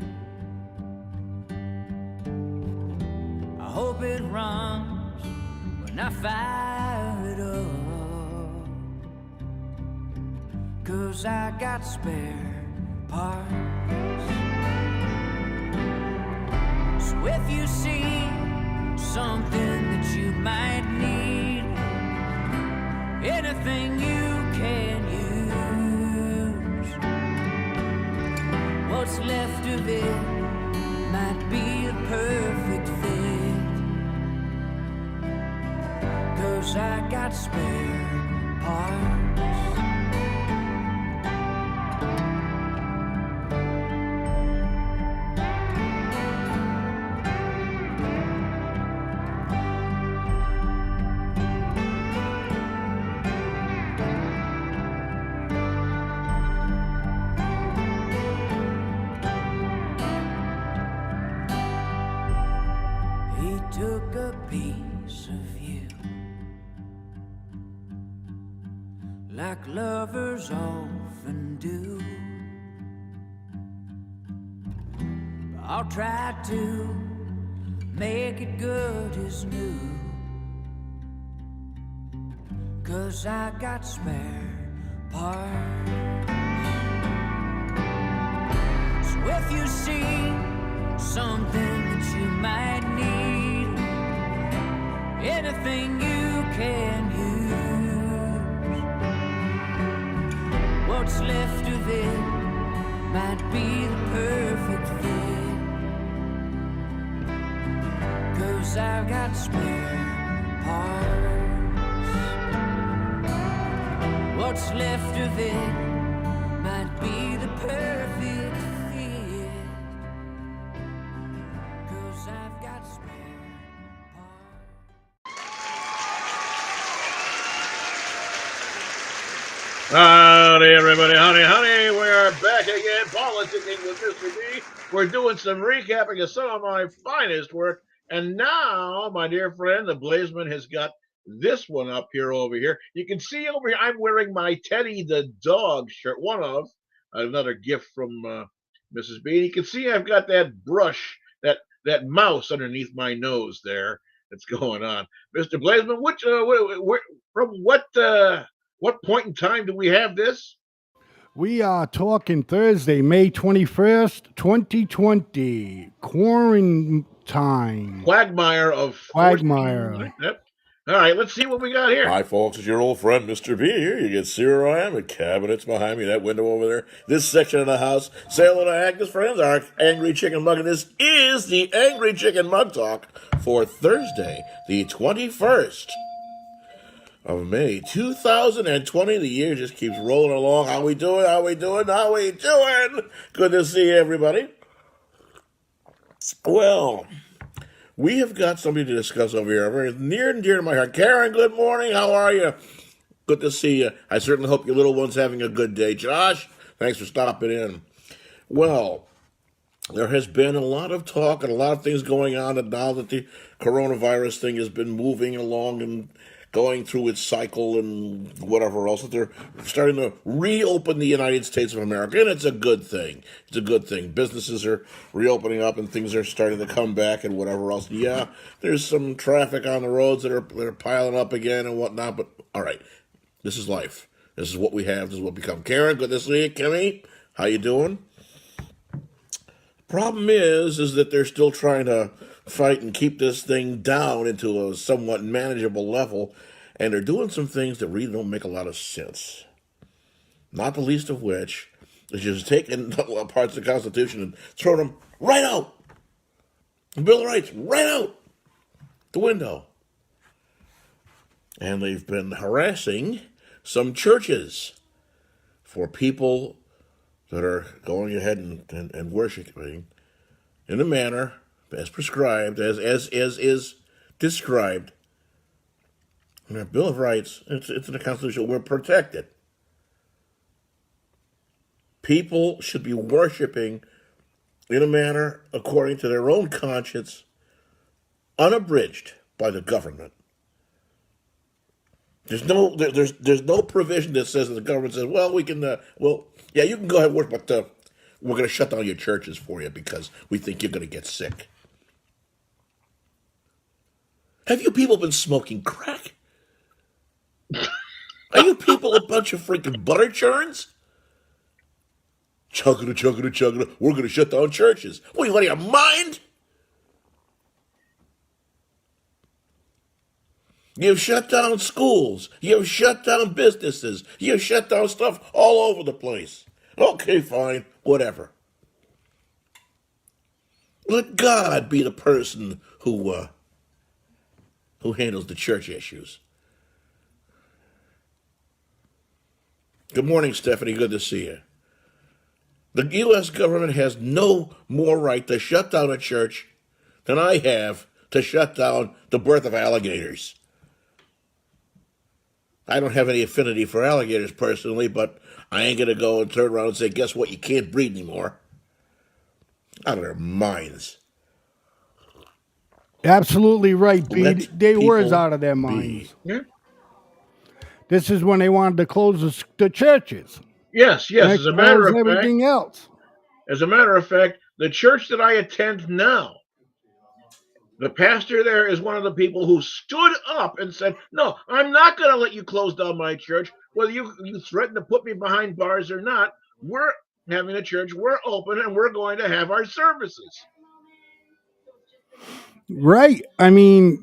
I hope it runs when I fire it up, 'cause I got spare parts. So if you see something that you might need, anything you can use, what's left of it might be a perfect fit, 'cause I got spare parts. Took a piece of you, like lovers often do. I'll try to make it good as new, 'cause I got spare parts. So if you see something that you might need, anything you can use, what's left of it might be the perfect fit, 'cause I've got spare parts. What's left of it might be the perfect fit, 'cause I've got spare parts. Howdy, everybody. Howdy. We're back again, politicking with Mr. B. We're doing some recapping of some of my finest work. And now, my dear friend, the Blazeman has got this one up here over here. You can see over here, I'm wearing my Teddy the dog shirt, one of another gift from Mrs. B. And you can see I've got that brush, that mouse underneath my nose there that's going on. Mr. Blazeman, from what point in time do we have this? We are talking Thursday, May 21st, 2020. Quarantine. Quagmire of Quagmire. 14. Yep. All right, let's see what we got here. Hi, folks. It's your old friend, Mr. B here. You can see where I am. The cabinets behind me, that window over there. This section of the house. Say hello to Agnes, friends. Our Angry Chicken Mug. And this is the Angry Chicken Mug Talk for Thursday, the 21st of May, 2020. The year just keeps rolling along. How we doing? How we doing? How we doing? Good to see everybody. Well, we have got something to discuss over here, very near and dear to my heart. Karen, good morning. How are you? Good to see you. I certainly hope your little one's having a good day. Josh, thanks for stopping in. Well, there has been a lot of talk and a lot of things going on, and now that the coronavirus thing has been moving along and going through its cycle and whatever else, that they're starting to reopen the United States of America, and it's a good thing. It's a good thing. Businesses are reopening up and things are starting to come back and whatever else. Yeah, there's some traffic on the roads that are piling up again and whatnot, but all right, this is life. This is what we have. This is what we become. Karen, good to see you. Kimmy, how you doing? Problem is that they're still trying to fight and keep this thing down into a somewhat manageable level, and they're doing some things that really don't make a lot of sense. Not the least of which is just taking parts of the Constitution and throwing them right out. The Bill of Rights right out the window. And they've been harassing some churches for people that are going ahead and worshiping in a manner as prescribed, as is described in our Bill of Rights. It's in the Constitution. We're protected. People should be worshiping in a manner according to their own conscience, unabridged by the government. There's no provision that says that the government says, well, we can, yeah, you can go ahead and work, but we're going to shut down your churches for you because we think you're going to get sick. Have you people been smoking crack? Are you people a bunch of freaking butter churns? Chugging, we're going to shut down churches. What, you out of your mind? You've shut down schools. You've shut down businesses. You've shut down stuff all over the place. Okay, fine, whatever. Let God be the person who handles the church issues. Good morning, Stephanie. Good to see you. The U.S. government has no more right to shut down a church than I have to shut down the birth of alligators. I don't have any affinity for alligators personally, but I ain't going to go and turn around and say, guess what, you can't breed anymore. Out of their minds. Absolutely right, B. They were out of their minds. Yeah. This is when they wanted to close the churches. Yes. As a matter of fact, everything else. As a matter of fact, the church that I attend now, the pastor there is one of the people who stood up and said, no, I'm not going to let you close down my church. Whether you threaten to put me behind bars or not, we're having a church, we're open, and we're going to have our services. Right. I mean,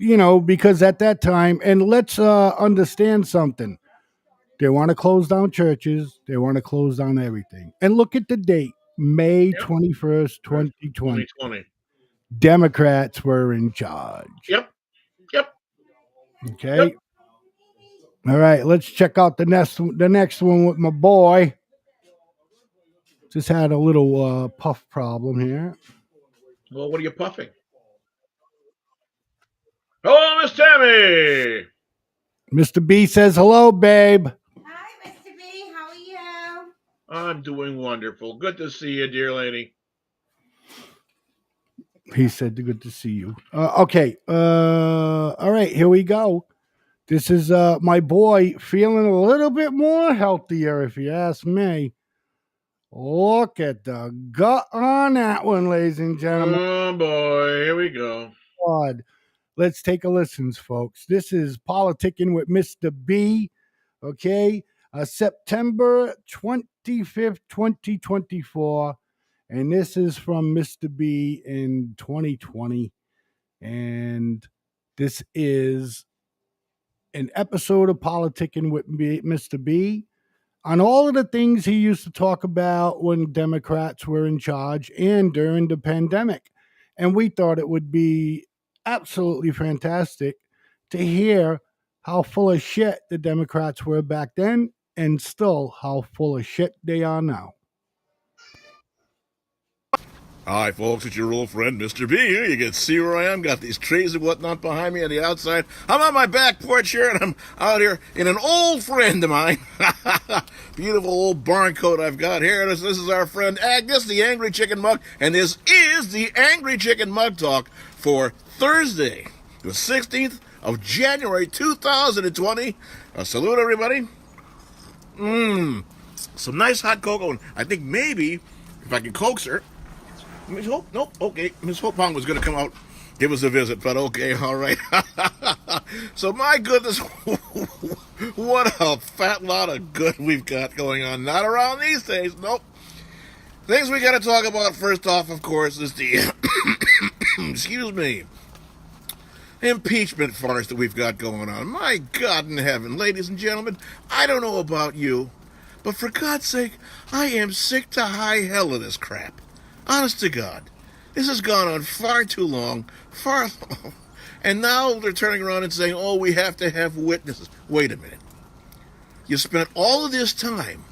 because at that time, and let's understand something. They want to close down churches. They want to close down everything. And look at the date, May 21st, 2020. Democrats were in charge. Yep. Okay. Yep. All right. Let's check out the next one with my boy. Just had a little puff problem here. Well, what are you puffing? Hello, Miss Tammy. Mr. B says hello, babe. Hi, Mr. B. How are you? I'm doing wonderful. Good to see you, dear lady. He said, good to see you. Okay. All right. Here we go. This is my boy feeling a little bit more healthier, if you ask me. Look at the gut on that one, ladies and gentlemen. Oh, boy. Here we go. God. Let's take a listen, folks. This is Politicking with Mr. B. Okay. September 25th, 2024. And this is from Mr. B in 2020. And this is an episode of Politicking with Mr. B on all of the things he used to talk about when Democrats were in charge and during the pandemic. And we thought it would be absolutely fantastic to hear how full of shit the Democrats were back then and still how full of shit they are now. Hi, folks, it's your old friend, Mr. B here. You can see where I am. Got these trees and whatnot behind me on the outside. I'm on my back porch here, and I'm out here in an old friend of mine. Beautiful old barn coat I've got here. This is our friend Agnes, the Angry Chicken Mug, and this is the Angry Chicken Mug Talk for Thursday, the 16th of January, 2020. Salute, everybody. Some nice hot cocoa, and I think maybe, if I can coax her, Miss Hope? Nope. Okay. Miss Hope Pong was going to come out, give us a visit, but okay, all right. So, my goodness, what a fat lot of good we've got going on. Not around these days. Nope. Things we got to talk about first off, of course, is the, excuse me, impeachment farce that we've got going on. My God in heaven, ladies and gentlemen, I don't know about you, but for God's sake, I am sick to high hell of this crap. Honest to God, this has gone on far too long, and now they're turning around and saying, oh, we have to have witnesses. Wait a minute. You spent all of this time,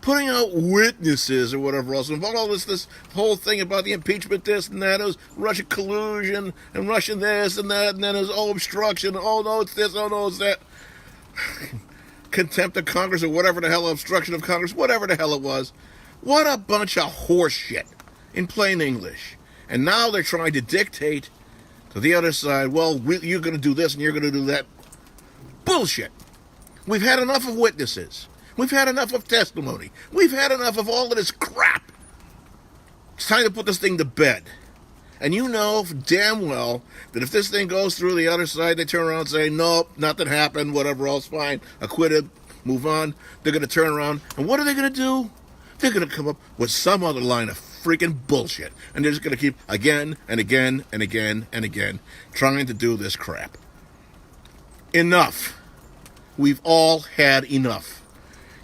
putting out witnesses or whatever else, and all this whole thing about the impeachment, this and that, it was Russian collusion, and Russian this and that, and then it was, obstruction, oh, no, it's this, oh, no, it's that. Contempt of Congress or whatever the hell, obstruction of Congress, whatever the hell it was. What a bunch of horse shit, in plain English. And now they're trying to dictate to the other side, well, you're going to do this and you're going to do that. Bullshit. We've had enough of witnesses. We've had enough of testimony. We've had enough of all of this crap. It's time to put this thing to bed. And you know damn well that if this thing goes through the other side, they turn around and say, nope, nothing happened, whatever else, fine, acquitted, move on. They're going to turn around, and what are they going to do? They're going to come up with some other line of freaking bullshit. And they're just going to keep again and again and again and again trying to do this crap. Enough. We've all had enough.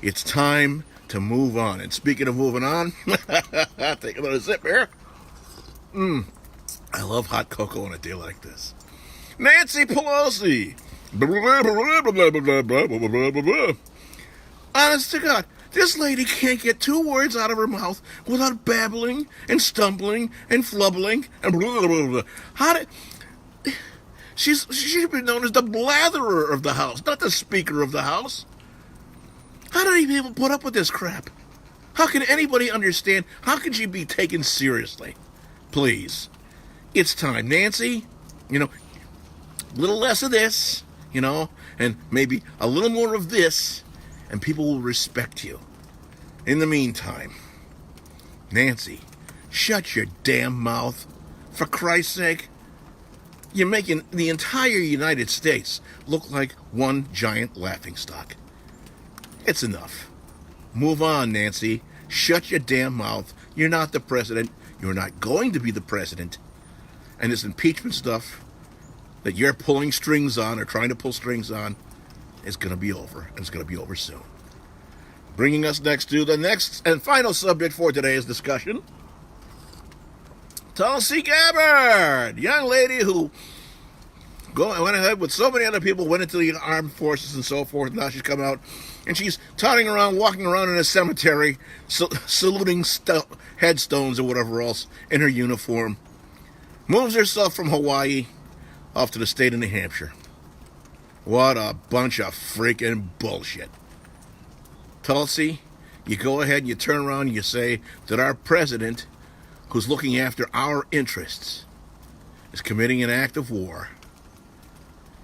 It's time to move on. And speaking of moving on, take a little sip here. I love hot cocoa on a day like this. Nancy Pelosi. Honest to God. This lady can't get 2 words out of her mouth without babbling and stumbling and flubbling and blah, blah, blah. How did... She's been known as the blatherer of the House, not the Speaker of the House. How do people put up with this crap? How can anybody understand? How can she be taken seriously? Please. It's time. Nancy, a little less of this, and maybe a little more of this, and people will respect you. In the meantime, Nancy, shut your damn mouth. For Christ's sake. You're making the entire United States look like one giant laughingstock. It's enough. Move on, Nancy. Shut your damn mouth. You're not the president. You're not going to be the president. And this impeachment stuff that you're pulling strings on or trying to pull strings on is going to be over. And it's going to be over soon. Bringing us next to the next and final subject for today's discussion. Tulsi Gabbard, young lady who went ahead with so many other people, went into the armed forces and so forth. Now she's come out and she's walking around in a cemetery, saluting headstones or whatever else in her uniform. Moves herself from Hawaii off to the state of New Hampshire. What a bunch of freaking bullshit. Tulsi, you go ahead and you turn around and you say that our president, who's looking after our interests, is committing an act of war.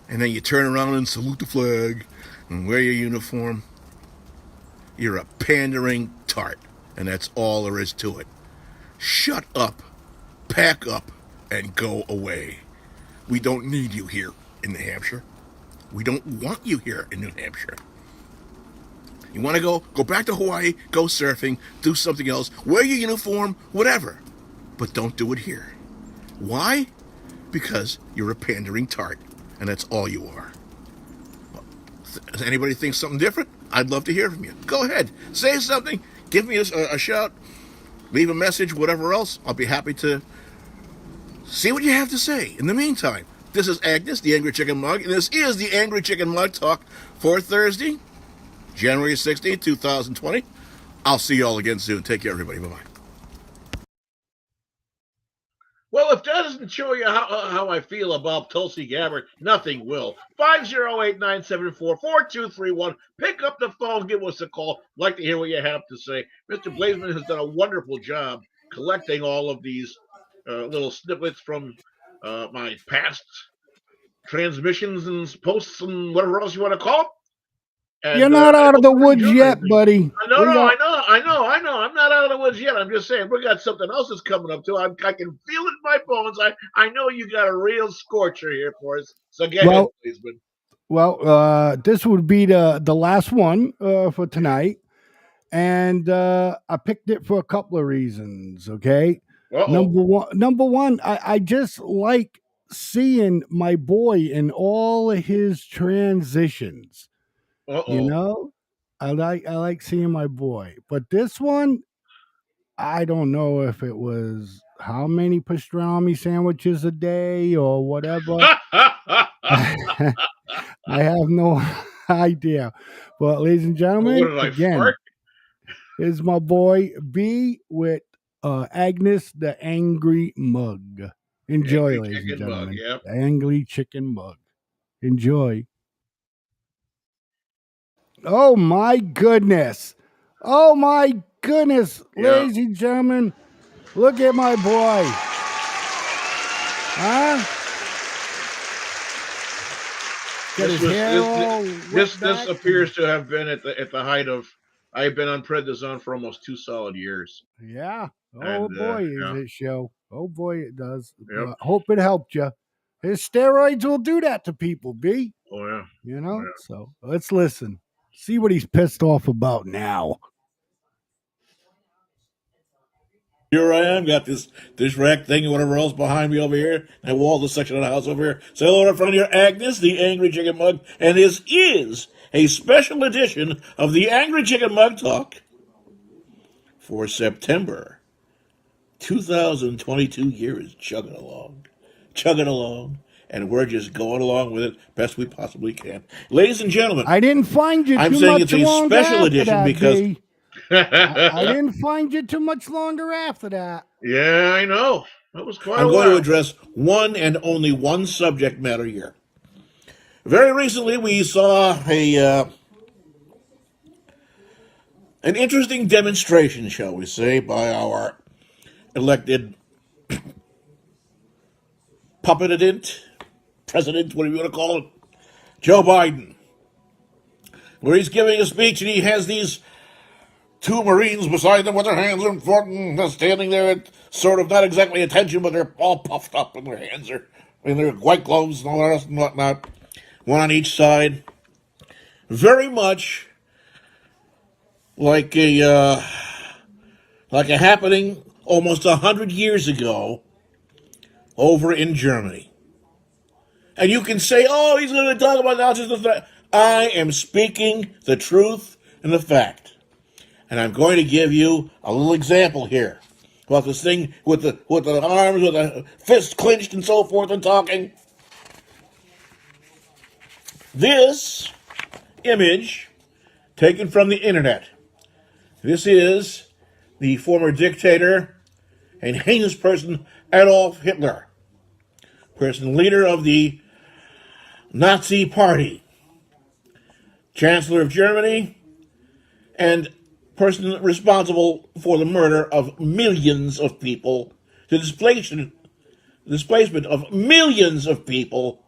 And then you turn around and salute the flag and wear your uniform. You're a pandering tart, and that's all there is to it. Shut up, pack up, and go away. We don't need you here in New Hampshire. We don't want you here in New Hampshire. You want to go back to Hawaii, go surfing, do something else, wear your uniform, whatever. But don't do it here. Why? Because you're a pandering tart. and that's all you are. Does anybody think something different? I'd love to hear from you. Go ahead, say something, give me a shout, leave a message, whatever else. I'll be happy to see what you have to say. In the meantime, this is Agnes, the Angry Chicken Mug, and this is the Angry Chicken Mug Talk for Thursday, January 16th, 2020. I'll see you all again soon. Take care, everybody. Bye-bye. Well, if that doesn't show you how I feel about Tulsi Gabbard, nothing will. 508-974-4231. Pick up the phone, give us a call. I'd like to hear what you have to say. Mr. Blazeman has done a wonderful job collecting all of these little snippets from my past transmissions and posts and whatever else you want to call them. And, You're not out of the woods yet, buddy. I know. I'm not out of the woods yet. I'm just saying we got something else that's coming up too. I can feel it in my bones. I know you got a real scorcher here for us. So get ahead, please. Well, this would be the last one for tonight, and I picked it for a couple of reasons. Okay, number one, I just like seeing my boy in all of his transitions. You know, I like seeing my boy. But this one, I don't know if it was how many pastrami sandwiches a day or whatever. I have no idea. But ladies and gentlemen, again, is my boy B with Agnes the Angry Mug. Enjoy, ladies and gentlemen. Yep. The Angry Chicken Mug. Enjoy. Oh my goodness. Oh my goodness. Yeah. Ladies and gentlemen, look at my boy. Huh? This appears to have been at the height of I've been on prednisone for almost 2 solid years. Yeah. Oh boy, is it show. Oh boy, it does. Yep. Hope it helped you. His steroids will do that to people, B. Oh yeah. You know? So let's listen. See what he's pissed off about now. Here I am, got this rack thing and whatever else behind me over here, and wall, the section of the house over here. Say hello to front of your Agnes, the Angry Chicken Mug, and this is a special edition of the Angry Chicken Mug Talk for September 2022. Year is chugging along, and we're just going along with it best we possibly can. Ladies and gentlemen, I didn't find you I'm too saying much it's a special edition that, because B. I didn't find you too much longer after that. Yeah, I know. That was quite I'm a going while. to address one and only one subject matter here. Very recently, we saw an interesting demonstration, shall we say, by our elected president, whatever you want to call it, Joe Biden, where he's giving a speech and he has these 2 Marines beside them with their hands in front and standing there at sort of not exactly attention, but they're all puffed up and their hands are in their white gloves and all that and whatnot. One on each side. Very much like a happening almost 100 years ago over in Germany. And you can say, oh, he's going to talk about Nazis. I am speaking the truth and the fact. And I'm going to give you a little example here about this thing with the arms, with the fists clenched and so forth and talking. This image taken from the internet. This is the former dictator and heinous person Adolf Hitler, leader of the Nazi Party, Chancellor of Germany, and person responsible for the murder of millions of people, the displacement of millions of people,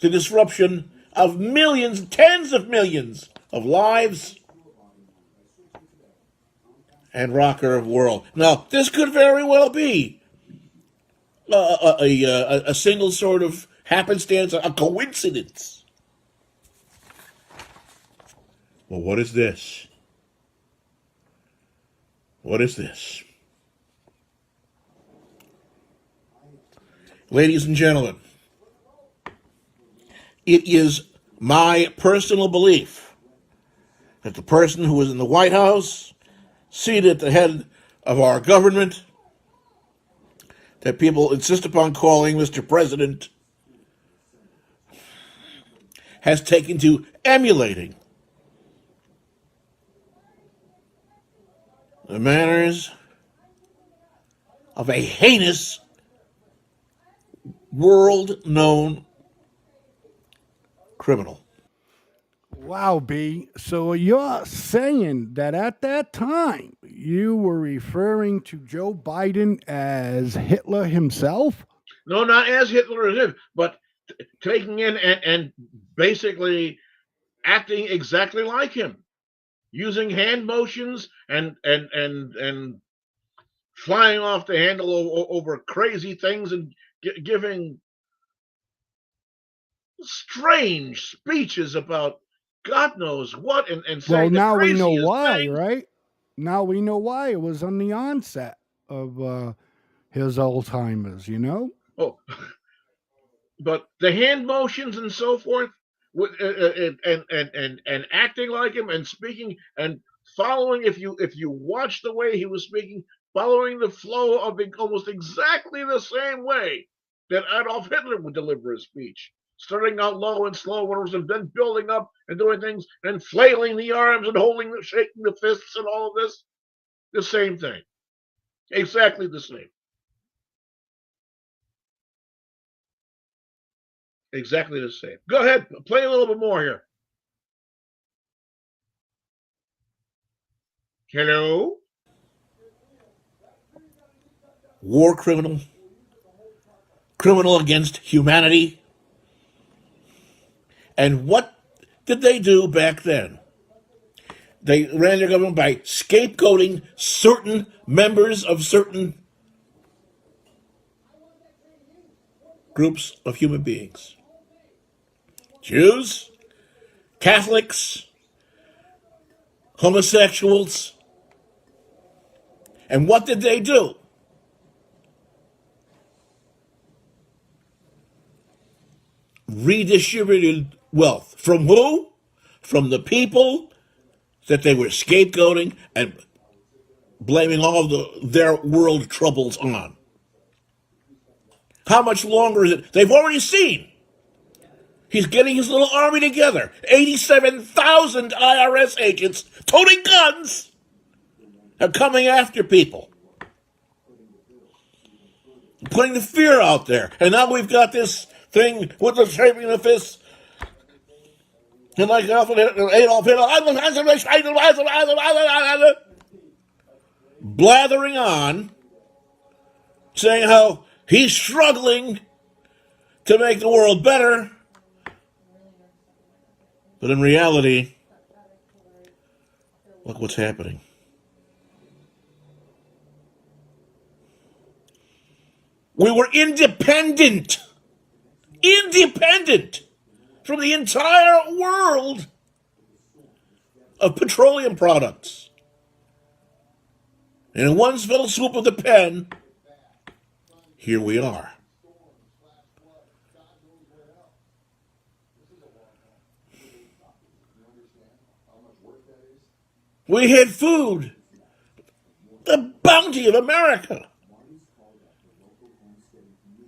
the disruption of millions, tens of millions of lives, and rocker of world. Now, this could very well be a single sort of happenstance, a coincidence. Well, what is this? What is this? Ladies and gentlemen, It is my personal belief that the person who is in the White House, seated at the head of our government, that people insist upon calling Mr. President, has taken to emulating the manners of a heinous, world-known criminal. Wow, B. So you're saying that at that time you were referring to Joe Biden as Hitler himself? No, not as Hitler as him, but taking in and basically acting exactly like him, using hand motions and flying off the handle over crazy things and giving strange speeches about God knows what and Well, saying the now we know craziest why, things. right? Now we know why. It was on the onset of his Alzheimer's, you know? Oh, but the hand motions and so forth, with and acting like him and speaking and following. If you watch the way he was speaking, following the flow of it almost exactly the same way that Adolf Hitler would deliver his speech, starting out low and slow words and then building up and doing things and flailing the arms and shaking the fists and all of this. The same thing, exactly the same, exactly the same. Go ahead, play a little bit more here. Hello. War criminal, criminal against humanity. And what did they do back then? They ran their government by scapegoating certain members of certain groups of human beings. Jews, Catholics, homosexuals. And what did they do? Redistributed wealth. From who? From the people that they were scapegoating and blaming all of their world troubles on. How much longer is it? They've already seen. He's getting his little army together. 87,000 IRS agents toting guns are coming after people. Putting the fear out there. And now we've got this thing with the shaping the fists. And like Adolf Hitler, blathering on, saying how he's struggling to make the world better. But in reality, look what's happening. We were independent from the entire world of petroleum products. And in one fell swoop of the pen, here we are. We had food, the bounty of America.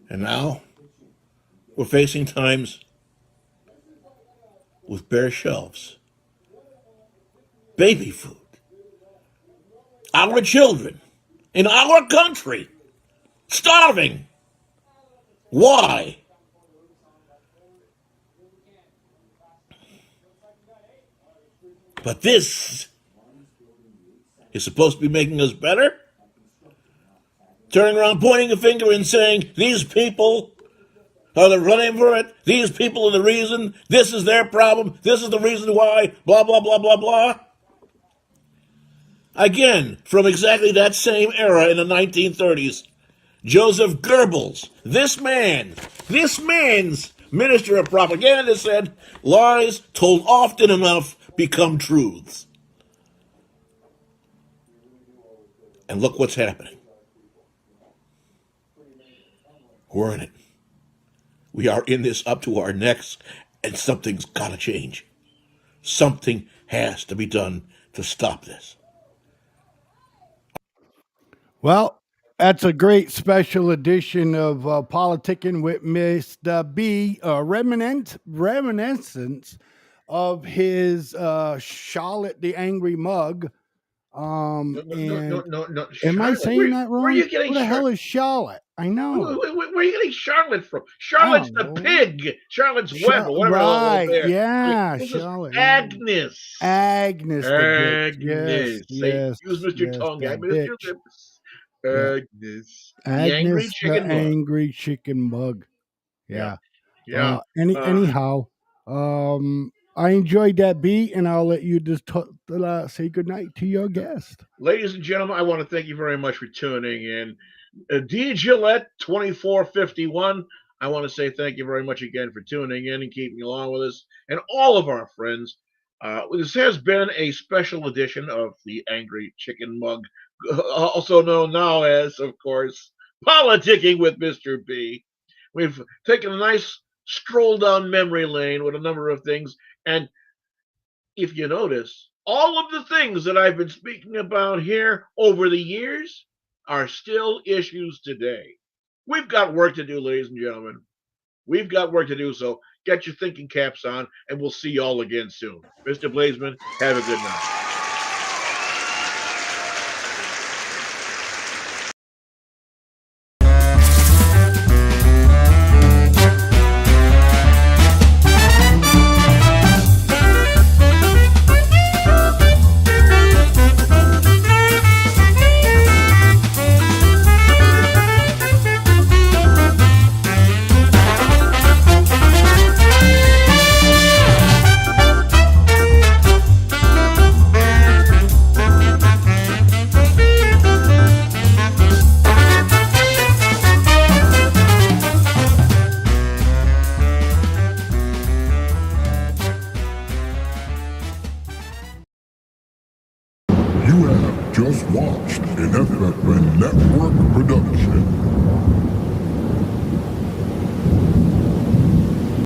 And now we're facing times with bare shelves. Baby food. Our children in our country starving. Why? But this is supposed to be making us better? Turning around, pointing a finger and saying, these people are the running for it. These people are the reason. This is their problem. This is the reason why. Blah, blah, blah, blah, blah. Again, from exactly that same era in the 1930s, Joseph Goebbels, this man's minister of propaganda said, lies told often enough become truths. And look what's happening. We're in it. We are in this up to our necks, And something's got to change. Something has to be done to stop this. Well, that's a great special edition of Politicking with Mr. B, reminiscence of his Charlotte the Angry Mug. No, Am I Charlotte. saying that Where are wrong? you getting Who the hell Charlotte? is Charlotte? I know. Where are you getting Charlotte from? I Charlotte's don't the know. pig. Charlotte's Web, or whatever the hell Right. there. Yeah. This is Charlotte. Agnes. Agnes the bitch. Agnes. Say, use Mr. Tongue. that Agnes, your bitch. lips. Yeah. Agnes. The angry Agnes the chicken mug. angry chicken mug. Yeah. Yeah. Anyhow, I enjoyed that beat, and I'll let you just say goodnight to your guest. Ladies and gentlemen, I want to thank you very much for tuning in. D. Gillette 2451. I want to say thank you very much again for tuning in and keeping along with us, and all of our friends. This has been a special edition of the Angry Chicken Mug, also known now as, of course, Politicking with Mr. B. We've taken a nice stroll down memory lane with a number of things, and if you notice, all of the things that I've been speaking about here over the years are still issues today. We've got work to do, ladies and gentlemen. We've got work to do, so get your thinking caps on, and we'll see you all again soon. Mr. Blazeman, have a good night. You have just watched an FFN Network production.